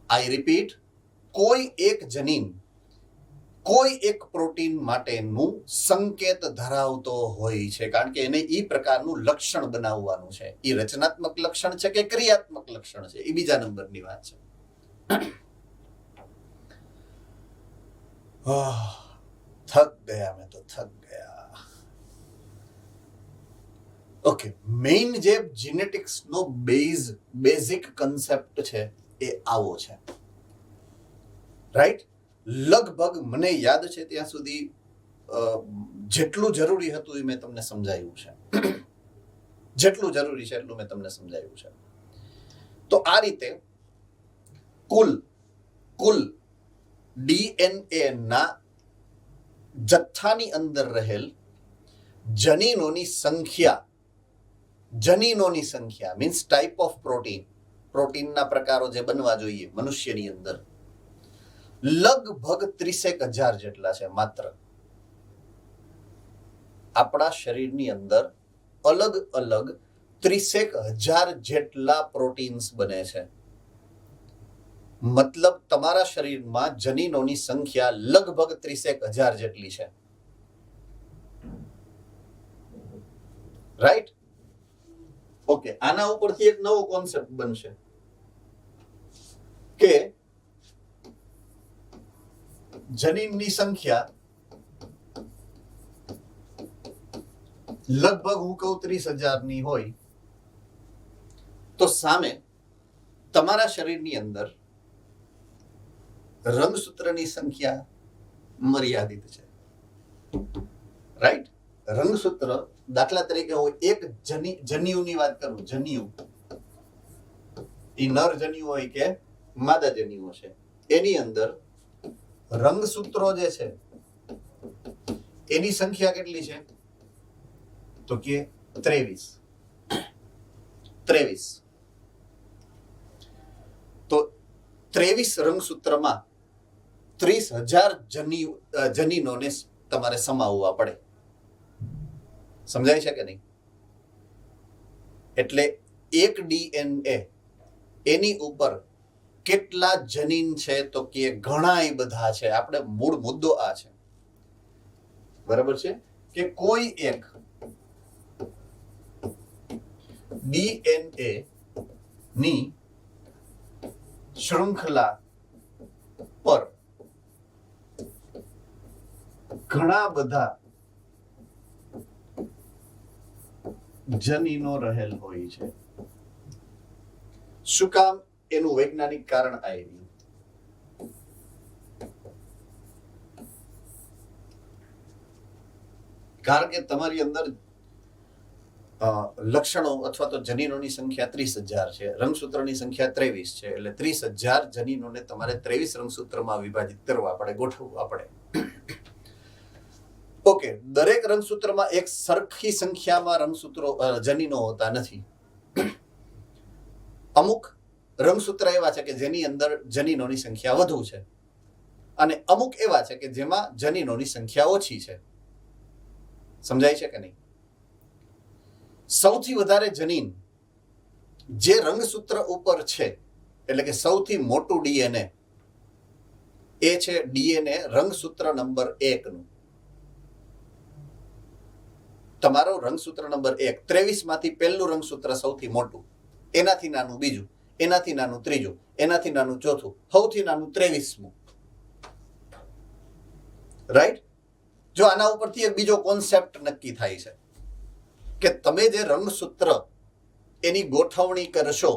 S1: આઈ રિપીટ, કોઈ એક જનીન કોઈ એક પ્રોટીન માટેનું સંકેત ધરાવતો હોય છે, કારણ કે એને એ પ્રકારનું લક્ષણ બનાવવાનું છે. એ રચનાત્મક લક્ષણ છે કે ક્રિયાત્મક લક્ષણ છે, એ બીજા નંબરની વાત છે. થક ગયા, મેં તો થક ગયા. ઓકે, મેઇન જે જીનેટિક્સનો બેઝિક કન્સેપ્ટ છે એ આવો છે, રાઈટ? લગભગ મને યાદ છે ત્યાં સુધી જેટલું જરૂરી હતું એ મેં તમને સમજાવ્યું છે. જેટલું જરૂરી છે એટલું મેં તમને સમજાવ્યું છે. તો આ રીતે કુલ ડીએનએ ના જથ્થાની અંદર રહેલ જનીનોની સંખ્યા મીન્સ ટાઈપ ઓફ પ્રોટીનના પ્રકારો જે બનવા જોઈએ મનુષ્યની અંદર, લગભગ 30,000 જેટલા છે. માત્ર આપણા શરીરની અંદર અલગ અલગ 30,000 જેટલા પ્રોટીન્સ બને છે. મતલબ તમારા શરીરમાં જનીનોની સંખ્યા લગભગ 30,000 જેટલી છે, રાઈટ? ઓકે, આના ઉપરથી એક નવો કોન્સેપ્ટ બનશે કે જનીનની સંખ્યા લગભગ હું કહું 30,000 ની હોય તો સામે તમારા શરીરની અંદર રંગસૂત્રની સંખ્યા મર્યાદિત છે, રાઈટ? રંગસૂત્ર, દાખલા તરીકે હું એક જન્યુની વાત કરું, જન્યુ એ નર જન્યુ હોય કે માદા જન્યુ છે, એની અંદર રંગસૂત્રો જે છે એની સંખ્યા કેટલી છે? તો કે 23. તો 23 રંગસૂત્રમાં 30,000 જનીનોને તમારે સમાવવા પડે. સમજાય છે કે નહીં? એટલે એક ડીએનએ એની ઉપર કેટલા જનીન છે? તો કે ઘણા બધા છે. આપણે મૂળ મુદ્દો આ છે, બરાબર છે? કે કોઈ એક ડીએનએ ની શૃંખલા પર ઘણા બધા જનીનો રહેલ હોય છે. શું કામ? એનું વૈજ્ઞાનિક કારણ આવ્યું. કારણ કે તમારી અંદર લક્ષણો અથવા તો જનીનોની સંખ્યા 30,000 છે, રંગસૂત્રની સંખ્યા 23 છે, એટલે 30,000 જનીનોને તમારે 23 રંગસૂત્રમાં વિભાજિત કરવા પડે, ગોઠવવા પડે. ઓકે, દરેક રંગસૂત્રમાં એક સરખી સંખ્યામાં જનીનો હોતા નથી. અમુક રંગસૂત્ર એવા છે કે જેની અંદર જનીનોની સંખ્યા વધુ છે, અને અમુક એવા છે કે જેમાં જનીનોની સંખ્યા ઓછી છે. સમજાય છે કે નહીં? સૌથી વધારે જનીન જે રંગસૂત્ર ઉપર છે, એટલે કે સૌથી મોટું ડીએનએ, એ છે ડીએનએ રંગસૂત્ર નંબર 1 નું. તમારો રંગસૂત્ર નંબર 1, 23 માંથી પહેલું રંગસૂત્ર સૌથી મોટું, એનાથી નાનું બીજું, એનાથી નાનું ત્રીજું, એનાથી નાનું ચોથું, સૌથી નાનું 23મું, રાઈટ? જો આના ઉપરથી એક બીજો કોન્સેપ્ટ નક્કી થાય છે કે તમે જે રંગસૂત્ર એની ગોઠવણી કરશો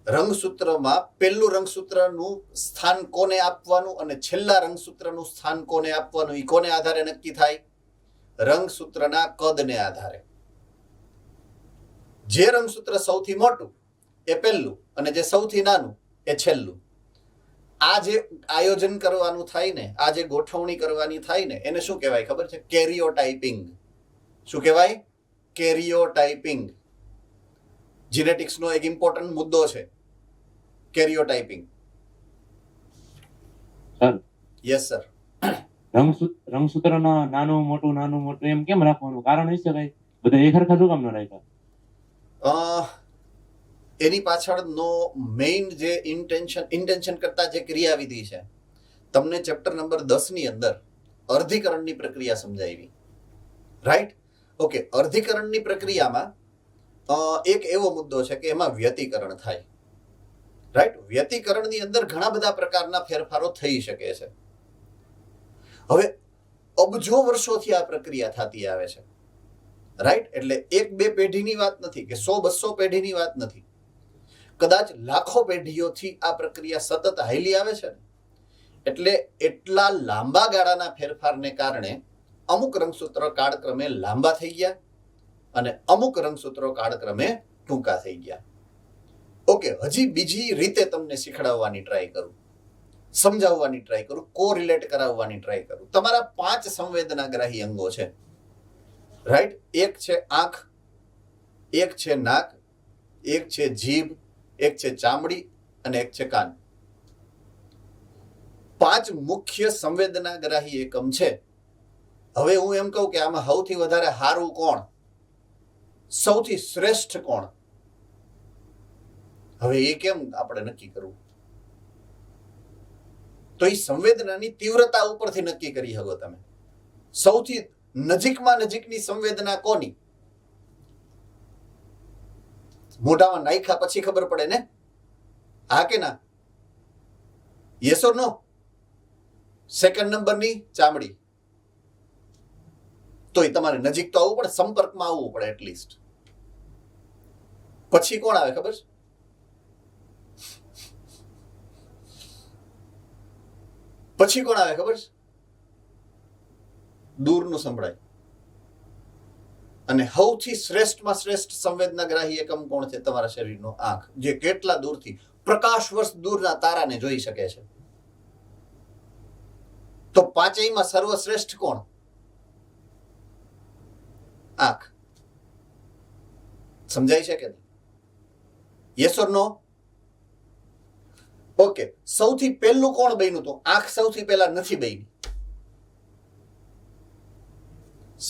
S1: રંગસૂત્રમાં પહેલું રંગસૂત્રનું સ્થાન કોને આપવાનું અને છેલ્લા રંગસૂત્રનું સ્થાન કોને આપવાનું એ કોને આધારે નક્કી થાય? રંગસૂત્રના કદને આધારે. જે રંગસૂત્ર સૌથી મોટું એ પહેલું અને જે સૌથી નાનું એ છેલ્લું. આ જે આયોજન કરવાનું થાય ને, આ જે ગોઠવણી કરવાની થાય ને, એને શું કહેવાય ખબર છે? કેરિયોટાઇપિંગ. શું કહેવાય? કેરિયોટાઇપિંગ. જીનેટિક્સનો એક ઇમ્પોર્ટન્ટ મુદ્દો છે કેરિયોટાઇપિંગ.
S2: Sir
S1: yes sir.
S2: રંગસૂત્રના નાનું મોટું એમ કેમ રાખવાનું? કારણ એ છે કઈ બધા એક હરખા શું કામ ન રાખ્યા?
S1: એની પાછળનો મેઇન જે ઇન્ટેન્શન કરતા જે ક્રિયાવિધિ છે, તમને ચેપ્ટર નંબર 10 ની અંદર અર્ધીકરણની પ્રક્રિયા સમજાવી. રાઈટ? ઓકે. અર્ધીકરણની પ્રક્રિયામાં એક એવો મુદ્દો છે કે એમાં વ્યતિકરણ થાય. રાઈટ? વ્યતિકરણની અંદર ઘણા બધા પ્રકારના ફેરફારો થઈ શકે છે. હવે અબજો વર્ષોથી આ પ્રક્રિયા થતી આવે છે. રાઈટ? એટલે 1-2 પેઢીની વાત નથી કે 100-200 પેઢીની વાત નથી. કદાચ લાખો પેઢીઓથી આ પ્રક્રિયા સતત હાલી આવે છે. એટલે એટલા લાંબા ગાળાના ફેરફારને કારણે અમુક રંગસૂત્રો કાળક્રમે લાંબા થઈ ગયા અને અમુક રંગસૂત્રો કાળક્રમે ટૂંકા થઈ ગયા. ઓકે. હજી બીજી રીતે તમને શીખડાવવાની ટ્રાય કરું, સમજાવવાની ટ્રાય કરું, કોરિલેટ કરાવવાની ટ્રાય કરું. તમારા 5 સંવેદનાગ્રાહી અંગો છે. રાઈટ? એક છે આંખ, એક છે નાક, એક છે જીભ, એક છે ચામડી અને એક છે કાન. 5 મુખ્ય સંવેદનાગ્રાહી એકમ છે. હવે હું એમ કહું કે આમાં સૌથી વધારે સારું કોણ, સૌથી શ્રેષ્ઠ કોણ? હવે એ કેમ આપણે નક્કી કરવું? તો એ સંવેદનાની તીવ્રતા ઉપરથી નક્કી કરી શકો તમે. સૌથી નજીકની સંવેદના કોની? મોઢામાં નાખ્યા પછી ખબર પડે ને, હા કે ના? Yes or no? સેકન્ડ નંબરની ચામડી. તો એ તમારે નજીક તો આવવું પડે, સંપર્કમાં આવવું પડે એટલીસ્ટ. પછી કોણ આવે ખબર છે? પછી કોણ આવે ખબર છે? દૂરનું સંભળાય. અને સૌથી શ્રેષ્ઠમાં શ્રેષ્ઠ સંવેદનાગ્રાહી એકમ કોણ છે? તમારા શરીરનો આંખ, જે કેટલા દૂરથી, પ્રકાશ વર્ષ દૂરના તારાને જોઈ શકે છે. તો 5માં સર્વશ્રેષ્ઠ કોણ? આંખ. સમજાય છે કે નહીં? Yes or no? ઓકે. સૌથી પહેલું કોણ બન્યું? તો આંખ સૌથી પહેલા નથી બની.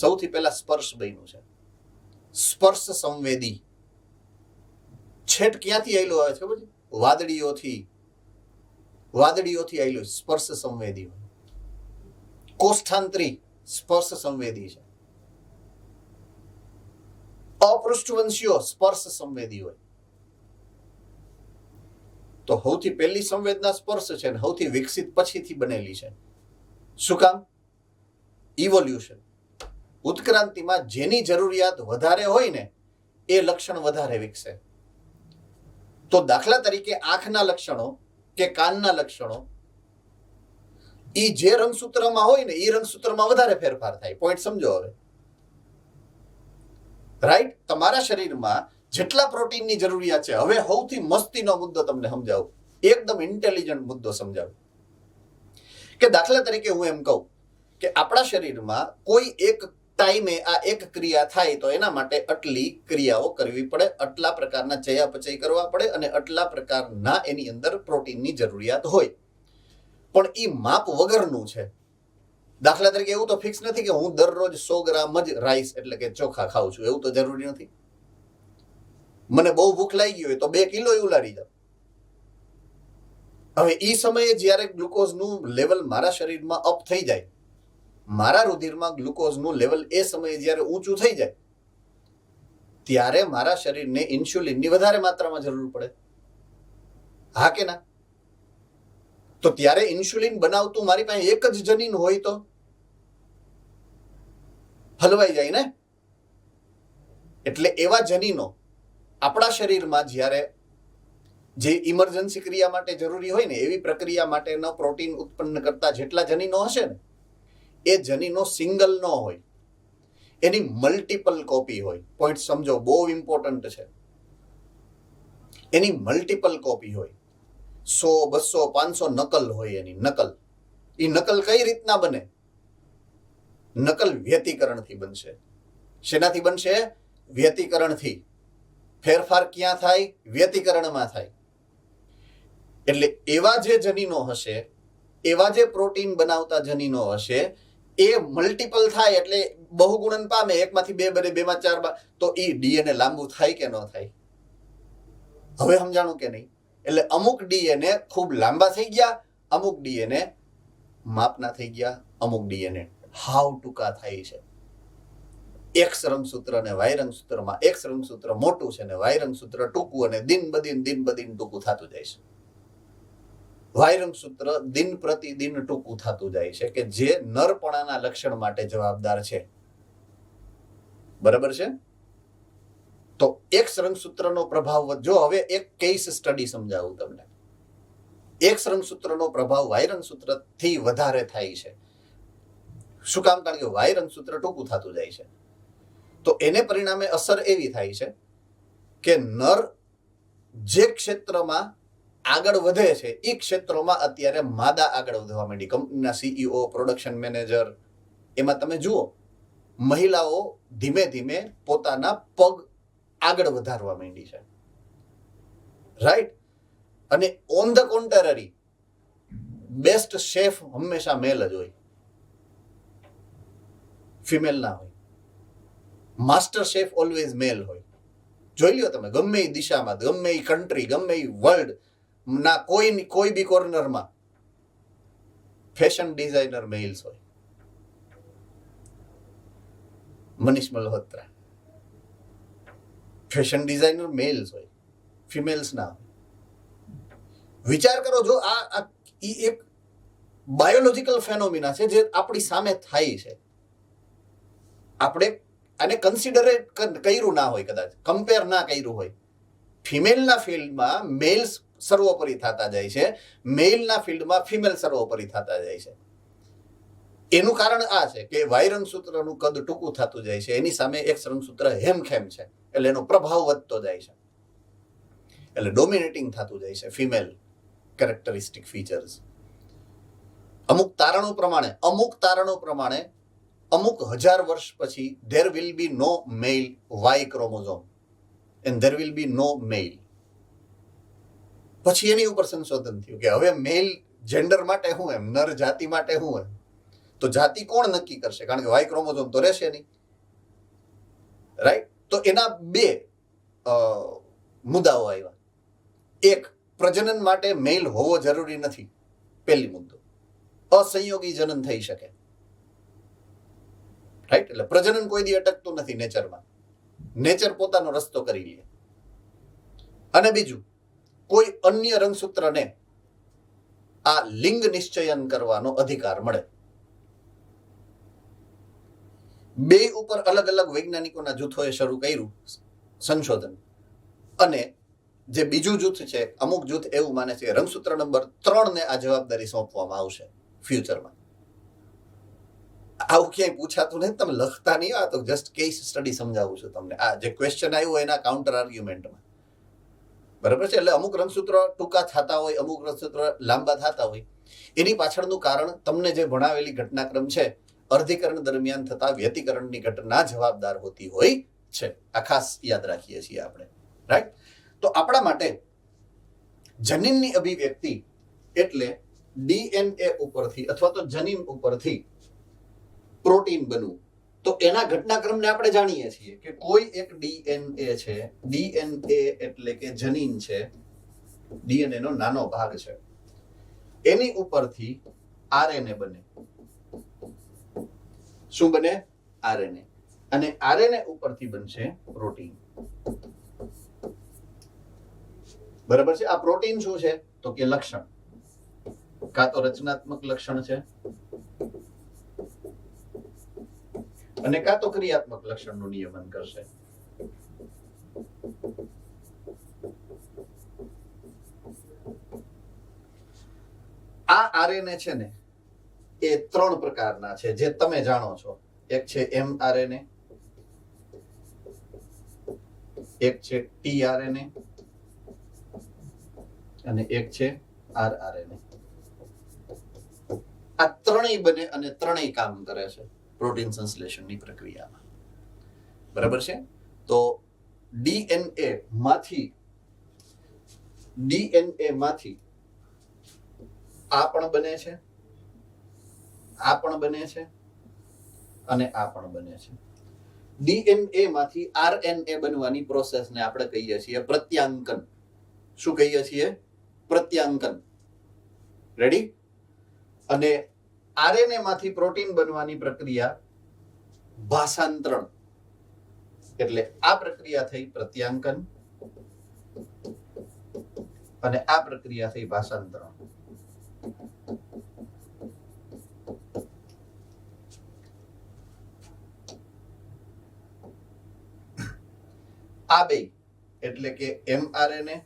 S1: સૌથી પહેલા સ્પર્શ બન્યું છે. સ્પર્શ સંવેદી. છેટ ક્યાંથી આવેલો આવે છે ખબર છે? વાદળીઓથી આવેલો સ્પર્શ સંવેદી. કોષ્ઠાંતરી સ્પર્શ સંવેદી છે. અપૃષ્ઠવંશીઓ સ્પર્શ સંવેદી હોય. તો સૌથી પહેલી સંવેદના સ્પર્શ છે ને સૌથી વિકસિત પછીથી બનેલી છે. શું કામ? ઇવોલ્યુશન. ઉત્ક્રાંતિમાં જેની જરૂરિયાત વધારે હોય ને એ લક્ષણ વધારે વિકસે. તો દાખલા તરીકે આંખના લક્ષણો કે કાનના લક્ષણો એ જે રંગસૂત્રમાં હોય ને એ રંગસૂત્રમાં વધારે ફેરફાર થાય. પોઈન્ટ સમજો હવે. રાઈટ? તમારા શરીરમાં જેટલા પ્રોટીનની જરૂરિયાત છે, હવે સૌથી મસ્તીનો મુદ્દો તમને સમજાવું, એકદમ ઇન્ટેલિજન્ટ મુદ્દો સમજાવું. કે દાખલા તરીકે હું એમ કહું કે આપણા શરીરમાં કોઈ એક ટાઈમે આ એક ક્રિયા થાય તો એના માટે આટલી ક્રિયાઓ કરવી પડે, આટલા પ્રકારના ચયાપચય કરવા પડે અને આટલા પ્રકારના એની અંદર પ્રોટીનની જરૂરિયાત હોય. પણ એ માપ વગરનું છે. દાખલા તરીકે એવું તો ફિક્સ નથી કે હું દરરોજ 100 ગ્રામ જ રાઈસ એટલે કે ચોખા ખાઉં છું, એવું તો જરૂરી નથી. મને બહુ ભૂખ લાગી હોય તો 2 કિલો ઉલાડી જાવ. હવે એ સમયે જ્યારે ગ્લુકોઝનું લેવલ મારા શરીરમાં અપ થઈ જાય, મારા રુધિરમાં ગ્લુકોઝનું લેવલ એ સમયે જ્યારે ઊંચું થઈ જાય ત્યારે મારા શરીરને ઇન્સ્યુલિનની વધારે માત્રામાં જરૂર પડે. હા કે ના? તો ત્યારે ઇન્સ્યુલિન બનાવતું મારી પાસે એક જ જનીન હોય તો હલવાઈ જાય ને. એટલે એવા જનીનો આપણા શરીરમાં જ્યારે જે ઇમરજન્સી ક્રિયા માટે જરૂરી હોય ને એવી પ્રક્રિયા માટેનો પ્રોટીન ઉત્પન્ન કરતા જેટલા જનીનો હશે ને એ જનીનો સિંગલ ન હોય, એની મલ્ટિપલ કોપી હોય. પોઈન્ટ સમજો, બહુ ઇમ્પોર્ટન્ટ છે. એની મલ્ટિપલ કોપી હોય, 100, 200, 500 નકલ હોય એની નકલ. એ નકલ કઈ રીતના બને? નકલ વ્યતિકરણથી બનશે. શેનાથી બનશે? વ્યતિકરણથી. ફેરફાર ક્યાં થાય? વ્યતિકરણમાં થાય. એટલે એવા જે જનીનો હશે, એવા જે પ્રોટીન બનાવતા જનીનો હશે, એ મલ્ટિપલ થાય એટલે બહુગુણન પામે, 1 માંથી 2 બને, 2 માં 4, તો એ ડીએનએ લાંબુ થાય કે ન થાય? હવે સમજાણું કે નહીં? એટલે અમુક ડીએનએ ખૂબ લાંબા થઈ ગયા, અમુક ડીએનએ માપના થઈ ગયા, અમુક ડીએનએ હાવ ટૂંકા થાય છે. એક્સ રંગસૂત્ર અને વાય રંગસૂત્રમાં એક્સ રંગસૂત્ર મોટું છે ને વાય રંગસૂત્ર ટૂંકું, અને દિન બદીન ટૂંકું થતું જાય છે. વાય રંગસૂત્ર દિન પ્રતિદિન ટૂંકું થતું જાય છે, કે જે નરપણાના લક્ષણ માટે જવાબદાર છે. બરાબર છે? તો એક્સ રંગસૂત્રનો પ્રભાવ, જો હવે એક કેસ સ્ટડી સમજાવું તમને. એક્સ રંગસૂત્રનો પ્રભાવ વાય રંગસૂત્રથી વધારે થાય છે. શું કામ? કારણ કે વાય રંગસૂત્ર ટૂંકું થતું જાય છે. તો એને પરિણામે અસર એવી થાય છે કે નર જે ક્ષેત્રમાં આગળ વધે છે એ ક્ષેત્રોમાં અત્યારે માદા આગળ વધવા માંડી. કંપનીના સીઈઓ, પ્રોડક્શન મેનેજર, એમાં તમે જુઓ મહિલાઓ ધીમે ધીમે પોતાના પગ આગળ વધારવા માંડી છે. રાઈટ? અને on the contrary best chef હંમેશા મેલ જ હોય, ફિમેલ ના હોય. માસ્ટર શેફ ઓલવેઝ મેલ હોય. જોઈ લ્યો તમે, ગમે એ દિશામાં, ગમે એ કન્ટ્રી, ગમે એ વર્લ્ડ ના કોઈ બી કોર્નરમાં ફેશન ડિઝાઇનર મેલ્સ હોય. Manish Malhotra fashion designer mails હોય, ફિમેલ્સ ના હોય. વિચાર કરો, જો આ એક બાયોલોજીકલ ફેનોમિના છે જે આપણી સામે થાય છે. આપણે આને કન્સિડરેટ કર્યું ના હોય, કદાચ કમ્પેર ના કર્યું હોય. ફિમેલના ફિલ્ડમાં મેલ્સ સર્વોપરી થતા જાય છે, મેલના ફિલ્ડમાં ફિમેલ સર્વોપરી થતા જાય છે. એનું કારણ આ છે કે વાય રંગસૂત્રનું કદ ટૂંકું થતું જાય છે, એની સામે એક્સ રંગસૂત્ર હેમખેમ છે, એટલે એનો પ્રભાવ વધતો જાય છે. એટલે ડોમિનેટિંગ થતું જાય છે ફિમેલ કેરેક્ટરિસ્ટિક ફીચર્સ. અમુક તારણો પ્રમાણે અમુક હજાર વર્ષ પછી there will be no male Y chromosome and there will be no male. પછી એની ઉપર સંશોધન થયું કે હવે મેલ જેન્ડર માટે શું એમ, નર જાતિ માટે શું એમ. તો જાતિ કોણ નક્કી કરશે? કારણ કે વાય ક્રોમોઝોમ તો રહેશે નહીં. રાઈટ? તો એના બે મુદ્દાઓ આવ્યા. એક, પ્રજનન માટે મેલ હોવો જરૂરી નથી. પહેલી મુદ્દો, અસંયોગી જનન થઈ શકે. રાઈટ? એટલે પ્રજનન કોઈ દી અટકતું નથી નેચરમાં. નેચર પોતાનો રસ્તો કરી લે. અને બીજું, કોઈ અન્ય રંગસૂત્રને આ લિંગ નિશ્ચયન કરવાનો અધિકાર મળે. બે ઉપર અલગ અલગ વૈજ્ઞાનિકોના જૂથોએ શરૂ કર્યું સંશોધન. અને જે બીજું જૂથ છે, અમુક જૂથ એવું માને છે કે રંગસૂત્ર નંબર 3 ને આ જવાબદારી સોંપવામાં આવશે ફ્યુચરમાં. આવું ક્યાંય પૂછાતું નથી, તમે લખતા નહીં. આ તો જસ્ટ કેસ સ્ટડી સમજાવું છું તમને. આ જે ક્વેશ્ચન આવ્યું એના કાઉન્ટર આર્ગ્યુમેન્ટમાં. બરાબર છે? એટલે અમુક રંગસૂત્ર ટૂંકા થતા હોય, અમુક રંગસૂત્ર લાંબા થતા હોય. એની પાછળનું કારણ તમને જે ભણાવેલી ઘટનાક્રમ છે, અર્ધીકરણ દરમિયાન થતા વ્યતિકરણની ઘટના જવાબદાર હોતી હોય છે. આ ખાસ યાદ રાખીએ છીએ આપણે. રાઈટ? તો આપણા માટે જનીનની અભિવ્યક્તિ એટલે ડીએનએ ઉપરથી અથવા તો જનીન ઉપરથી પ્રોટીન બનવું. તો એના ઘટનાક્રમને આપણે જાણીએ છીએ કે કોઈ એક ડીએનએ છે. ડીએનએ એટલે કે જનીન છે, ડીએનએ નો નાનો ભાગ છે. એની ઉપરથી આરએનએ બને. શું બને? આરએનએ. અને આરએનએ ઉપરથી બનશે પ્રોટીન. બરાબર છે? આ પ્રોટીન શું છે? તો કે લક્ષણ, કાં તો રચનાત્મક લક્ષણ છે અને કાં તો ક્રિયાત્મક લક્ષણનું નિયમન કરશે. આ આરએનએ છે ને એ 3 પ્રકારના છે જે તમે જાણો છો. એક છે mRNA, એક છે tRNA અને એક છે rRNA. આ ત્રણેય બને અને ત્રણેય કામ કરે છે પ્રોટીન સંશ્લેષણની પ્રક્રિયામાં. બરાબર છે? તો ડીએનએ માંથી આ પણ બને છે, આ પણ બને છે અને આ પણ બને છે. ડીએનએ માંથી આરએનએ બનવાની પ્રોસેસને આપણે કહીએ છીએ પ્રત્યાંકન. શું કહીએ છીએ? પ્રત્યાંકન. રેડી? અને આરએનએ માંથી પ્રોટીન બનવાની પ્રક્રિયા ભાષાંતરણ. એટલે આ પ્રક્રિયા થઈ પ્રત્યાંકન અને આ પ્રક્રિયા થઈ ભાષાંતરણ. આ બે એટલે કે mRNA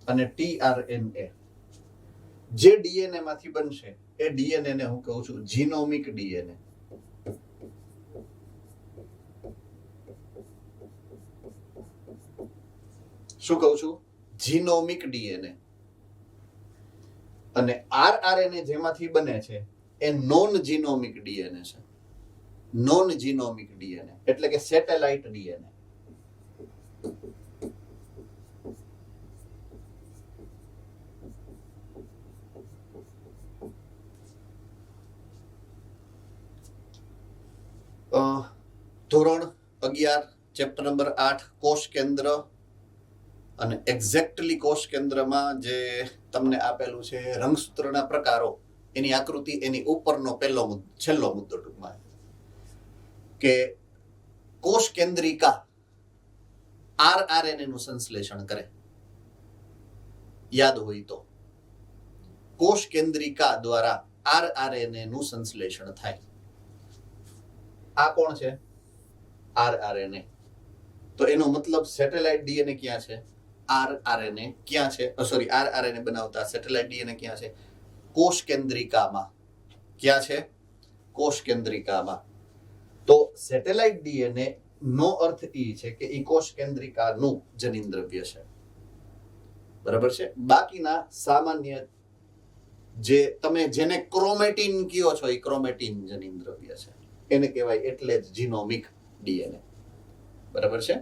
S1: અને tRNA જે ડીએનએ માંથી બનશે એ ડીએનએ ને હું કહું છું જીનોમિક ડીએનએ. શું કહું છું? જીનોમિક ડીએનએ. અને આરઆરએનએ જેમાંથી બને છે એ નોન જીનોમિક ડીએનએ છે. નોન જીનોમિક ડીએનએ એટલે કે સેટેલાઇટ ડીએનએ. ધોરણ 11 ચેપ્ટર નંબર 8 કોષ કેન્દ્ર અને એક્ઝેક્ટલી કોષ કેન્દ્રમાં જે તમને આપેલું છે રંગસૂત્રના પ્રકારો, એની આકૃતિ, એની ઉપરનો છેલ્લો મુદ્દો ટૂંકમાં કે કોષ કેન્દ્રિકા આરઆરએનએ નું સંશ્લેષણ કરે. યાદ હોય તો કોષ કેન્દ્રિકા દ્વારા આરઆરએનએ નું સંશ્લેષણ થાય. આ કોણ છે? આરઆરએનએ. તો એનો મતલબ સેટેલાઇટ ડીએનએ ક્યાં છે? આરઆરએનએ ક્યાં છે? સોરી, આરઆરએનએ બનાવતા સેટેલાઇટ ડીએનએ ક્યાં છે? કોષ કેન્દ્રિકામાં. ક્યાં છે? કોષ કેન્દ્રિકામાં. તો સેટેલાઇટ ડીએનએ નો અર્થ એ છે કે એ કોષ કેન્દ્રિકાનું જનીન દ્રવ્ય છે. બરાબર છે? બાકીના સામાન્ય જે તમે જેને ક્રોમેટિન કયો છો એ ક્રોમેટિન જનીન દ્રવ્ય છે. એને કહેવાય એટલે જ જીનોમિક ડીએનએ. બરાબર છે?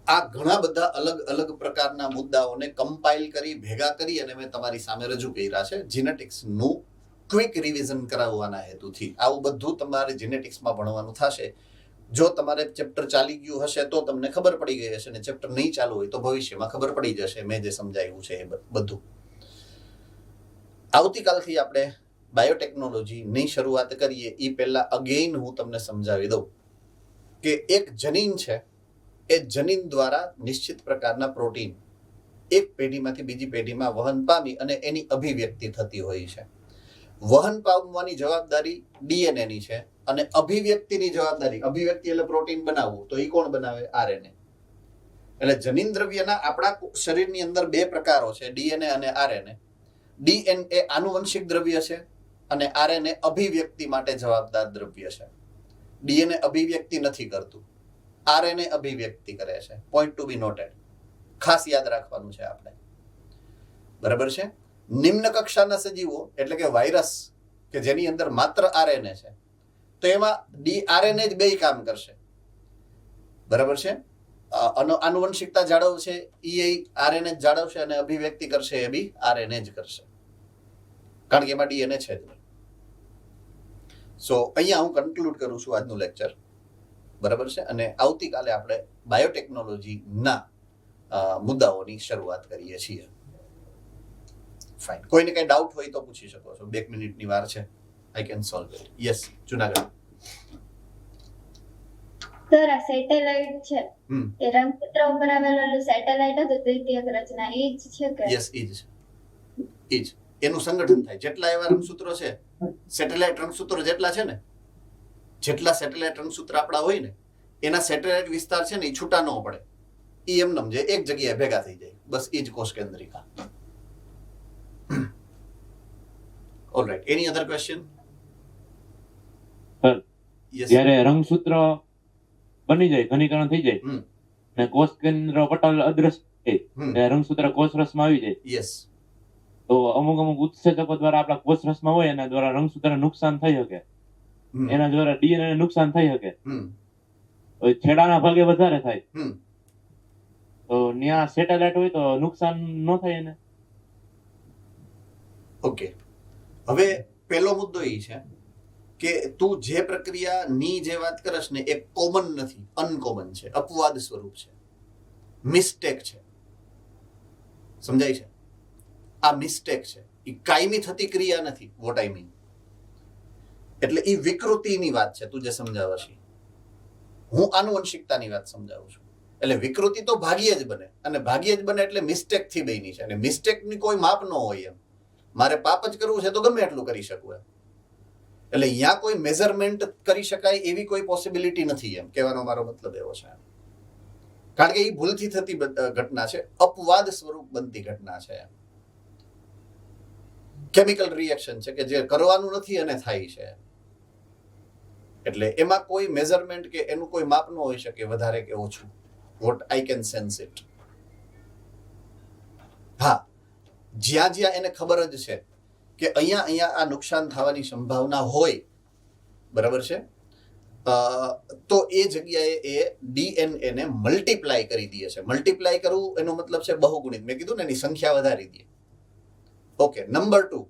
S1: આ ઘણા બધા અલગ અલગ પ્રકારના મુદ્દાઓને કમ્પાઇલ કરી ભેગા કરી અને મેં તમારી સામે રજૂ કર્યા છે જીનેટિક્સનું ક્વિક રિવિઝન કરાવવાના હેતુથી. આવું બધું તમારે જીનેટિક્સમાં ભણવાનું થશે. જો તમારે ચેપ્ટર ચાલી ગયું હશે તો તમને ખબર પડી ગઈ હશે, અને ચેપ્ટર નહીં ચાલુ હોય તો ભવિષ્યમાં ખબર પડી જશે મેં જે સમજાવ્યું છે એ બધું. આવતીકાલથી આપણે બાયોટેકનોલોજીની શરૂઆત કરીએ એ પહેલા અગેઇન હું તમને સમજાવી દઉં કે એક જનીન છે, એ જનીન દ્વારા નિશ્ચિત પ્રકારના પ્રોટીન એક પેઢીમાંથી બીજી પેઢીમાં વહન પામી અને એની અભિવ્યક્તિ થતી હોય છે. વહન પામવાની જવાબદારી ડીએનએ ની છે અને અભિવ્યક્તિની જવાબદારી, અભિવ્યક્તિ એટલે પ્રોટીન બનાવવું, તો એ કોણ બનાવે? આરએનએ. એટલે જનીન દ્રવ્યના આપણા શરીરની અંદર બે પ્રકારો છે, ડીએનએ અને આરએનએ. ડીએનએ આનુવંશિક દ્રવ્ય છે અને આરએનએ અભિવ્યક્તિ માટે જવાબદાર દ્રવ્ય છે. ડીએનએ અભિવ્યક્તિ નથી કરતું, આરએનએ અભિવ્યક્તિ કરે છે. પોઈન્ટ ટુ બી નોટેડ. ખાસ યાદ રાખવાનું છે આપણે. બરાબર છે? નિમ્ન કક્ષાના સજીવો એટલે કે વાયરસ કે જેની અંદર માત્ર આરએનએ છે, તો એમાં આરએનએ જ બે કામ કરશે. બરાબર છે? આનુવંશિકતા જાળવશે એ આરએનએ જ જાળવશે અને અભિવ્યક્તિ કરશે એ બી આરએનએ જ કરશે, કારણ કે એમાં ડીએનએ છે જ નહીં. સો અહીંયા હું કન્ક્લુડ કરું છું આજનું લેક્ચર. બરાબર છે? અને આવતીકાલે આપણે બાયોટેકનોલોજીના મુદ્દાઓની શરૂઆત કરીએ છીએ. ફાઇન. કોઈને કઈ ડાઉટ હોય તો પૂછી શકો છો. 2 મિનિટની વાર છે. I can solve it. Yes, Junagadh.
S3: Sir, આ સેટેલાઇટ છે એ રંગસૂત્ર ઉપર આવેલું સેટેલાઇટ હતું, દ્વિતીયક રચના એ જ છે કે?
S1: યસ, એ જ છે. એ જ એનું સંગઠન થાય. જેટલા એવા રંગસૂત્રો છે, સેટેલાઇટ રંગસૂત્રો જેટલા છે ને, જેટલા સેટેલાઇટ રંગસૂત્ર આપણા હોય ને, એના સેટેલાઇટ વિસ્તાર છે ને એ છૂટા ન પડે. એ એમને જે એક જગ્યાએ ભેગા થઈ જાય, બસ એ જ કોષ કેન્દ્રિકા. ઓલરાઈટ, એની અધર ક્વેશ્ચન?
S2: Sir,
S1: yes.
S2: જ્યારે રંગસૂત્ર બની જાય, ઘનીકરણ થઈ જાય
S1: હમ.
S2: અને કોષ કેન્દ્ર પટલ અદ્રશ્ય થાય,
S1: હમ.
S2: ત્યારે રંગસૂત્ર કોષ રસમાં આવી જાય,
S1: યસ.
S2: તો અમુક ઉત્સેચકો દ્વારા આપણા કોષ રસમાં હોય એના દ્વારા રંગસૂત્રને નુકસાન થઈ શકે,
S1: હમ.
S2: એના દ્વારા ડીએનએ ને નુકસાન થઈ શકે.
S1: હમ.
S2: હવે છેડાના ભાગે વધારે થાય
S1: હમ.
S2: તો ત્યાં સેટેલાઇટ હોય તો નુકસાન ન થાય એને.
S1: ઓકે, હવે પહેલો મુદ્દો એ છે કે તું જે પ્રક્રિયાની જે વાત કરશ ને એ કોમન નથી, અનકોમન છે, અપવાદ સ્વરૂપ છે, મિસ્ટેક છે. સમજાય છે? આ મિસ્ટેક છે, એ કાયમી થતી ક્રિયા નથી. વોટ આઈ મીન એટલે એ વિકૃતિની વાત છે તું જે સમજાવશ ઈ. હું આનુવંશિકતાની વાત સમજાવું છું. એટલે વિકૃતિ તો ભાગ્યે જ બને, અને ભાગ્યે જ બને એટલે મિસ્ટેક થી બની છે, અને મિસ્ટેકની કોઈ માપ ન હોય. એમ મારે પાપ જ કરવું છે તો ગમે એટલું કરી શકું એમ. એટલે અહીંયા કોઈ મેઝરમેન્ટ કરી શકાય એવી કોઈ પોસિબિલિટી નથી, એમ કહેવાનો મારો મતલબ એવો છે. કારણ કે એ ભૂલથી થતી ઘટના છે, અપવાદ સ્વરૂપ બનતી ઘટના છે. કેમિકલ રિએક્શન છે કે જે કરવાનું નથી અને થાય છે. એટલે એમાં કોઈ મેઝરમેન્ટ કે એનું કોઈ માપ ન હોઈ શકે, વધારે કે ઓછું. What I can sense it. હા, જ્યાં જ્યાં એને ખબર જ છે કે અહીંયા આ નુકસાન થવાની સંભાવના હોય, બરાબર છે, તો એ જગ્યાએ એ ડીએનએ ને મલ્ટીપ્લાય કરી દે છે. મલ્ટીપ્લાય કરવું એનો મતલબ છે બહુગુણિત. મેં કીધું ને એની સંખ્યા વધારી દે. ઓકે, નંબર 2,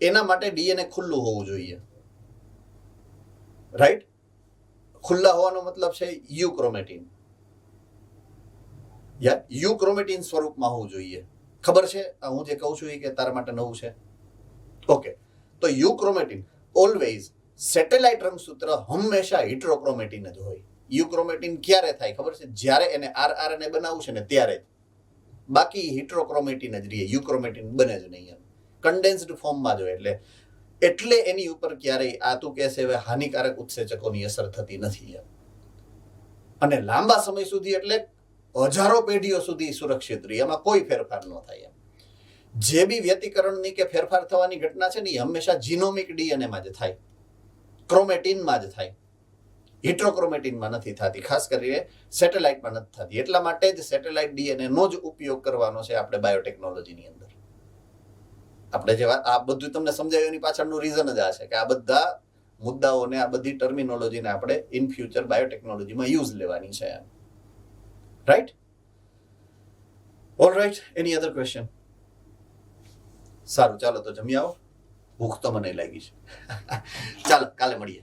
S1: એના માટે ડીએનએ ખુલ્લું હોવું જોઈએ. રાઈટ? ખુલ્લા હોવાનો મતલબ છે યુક્રોમેટિન. યુક્રોમેટિન સ્વરૂપમાં હોવું જોઈએ. ખબર છે હું જે કહું છું એ કે તારા માટે નવું છે? ઓકે, તો યુક્રોમેટિન ઓલવેઝ, સેટેલાઇટ રંગસૂત્ર હંમેશા હિટ્રોક્રોમેટિન જ હોય. યુક્રોમેટિન ક્યારે થાય ખબર છે? જ્યારે એને આરઆરએનએ બનાવવું છે ને ત્યારે જ. બાકી હિટ્રોક્રોમેટિન જ રહે, યુક્રોમેટિન બને જ નહીં. એમ કન્ડેન્સ્ડ ફોર્મમાં જ હોય. એટલે એની ઉપર ક્યારેય આ તું કહેશે હવે હાનિકારક ઉત્સેચકોની અસર થતી નથી. એમ અને લાંબા સમય સુધી, એટલે હજારો પેઢીઓ સુધી સુરક્ષિત રહે, એમાં કોઈ ફેરફાર ન થાય. એમ જે બી વ્યતિકરણની કે ફેરફાર થવાની ઘટના છે ને એ હંમેશા જીનોમિક ડીએનએમાં જ થાય, ક્રોમેટિનમાં જ થાય, હિટ્રોક્રોમેટિનમાં નથી થતી. ખાસ કરીને સેટેલાઇટમાં નથી થતી. એટલા માટે જ સેટેલાઇટ ડીએનએ નો જ ઉપયોગ કરવાનો છે આપણે બાયોટેકનોલોજીની અંદર. આપણે જે આ બધું તમને સમજાવ્યું એની પાછળનું રીઝન જ આ છે કે આ બધા મુદ્દાઓને, આ બધી ટર્મિનોલોજીને આપણે ઇન ફ્યુચર બાયોટેકનોલોજીમાં યુઝ લેવાની છે. રાઈટ? ઓલ રાઈટ, એની અધર ક્વેશ્ચન? સારું, ચાલો તો જમી આવો. ભૂખ તો મને લાગી છે. ચાલો, કાલે મળીએ.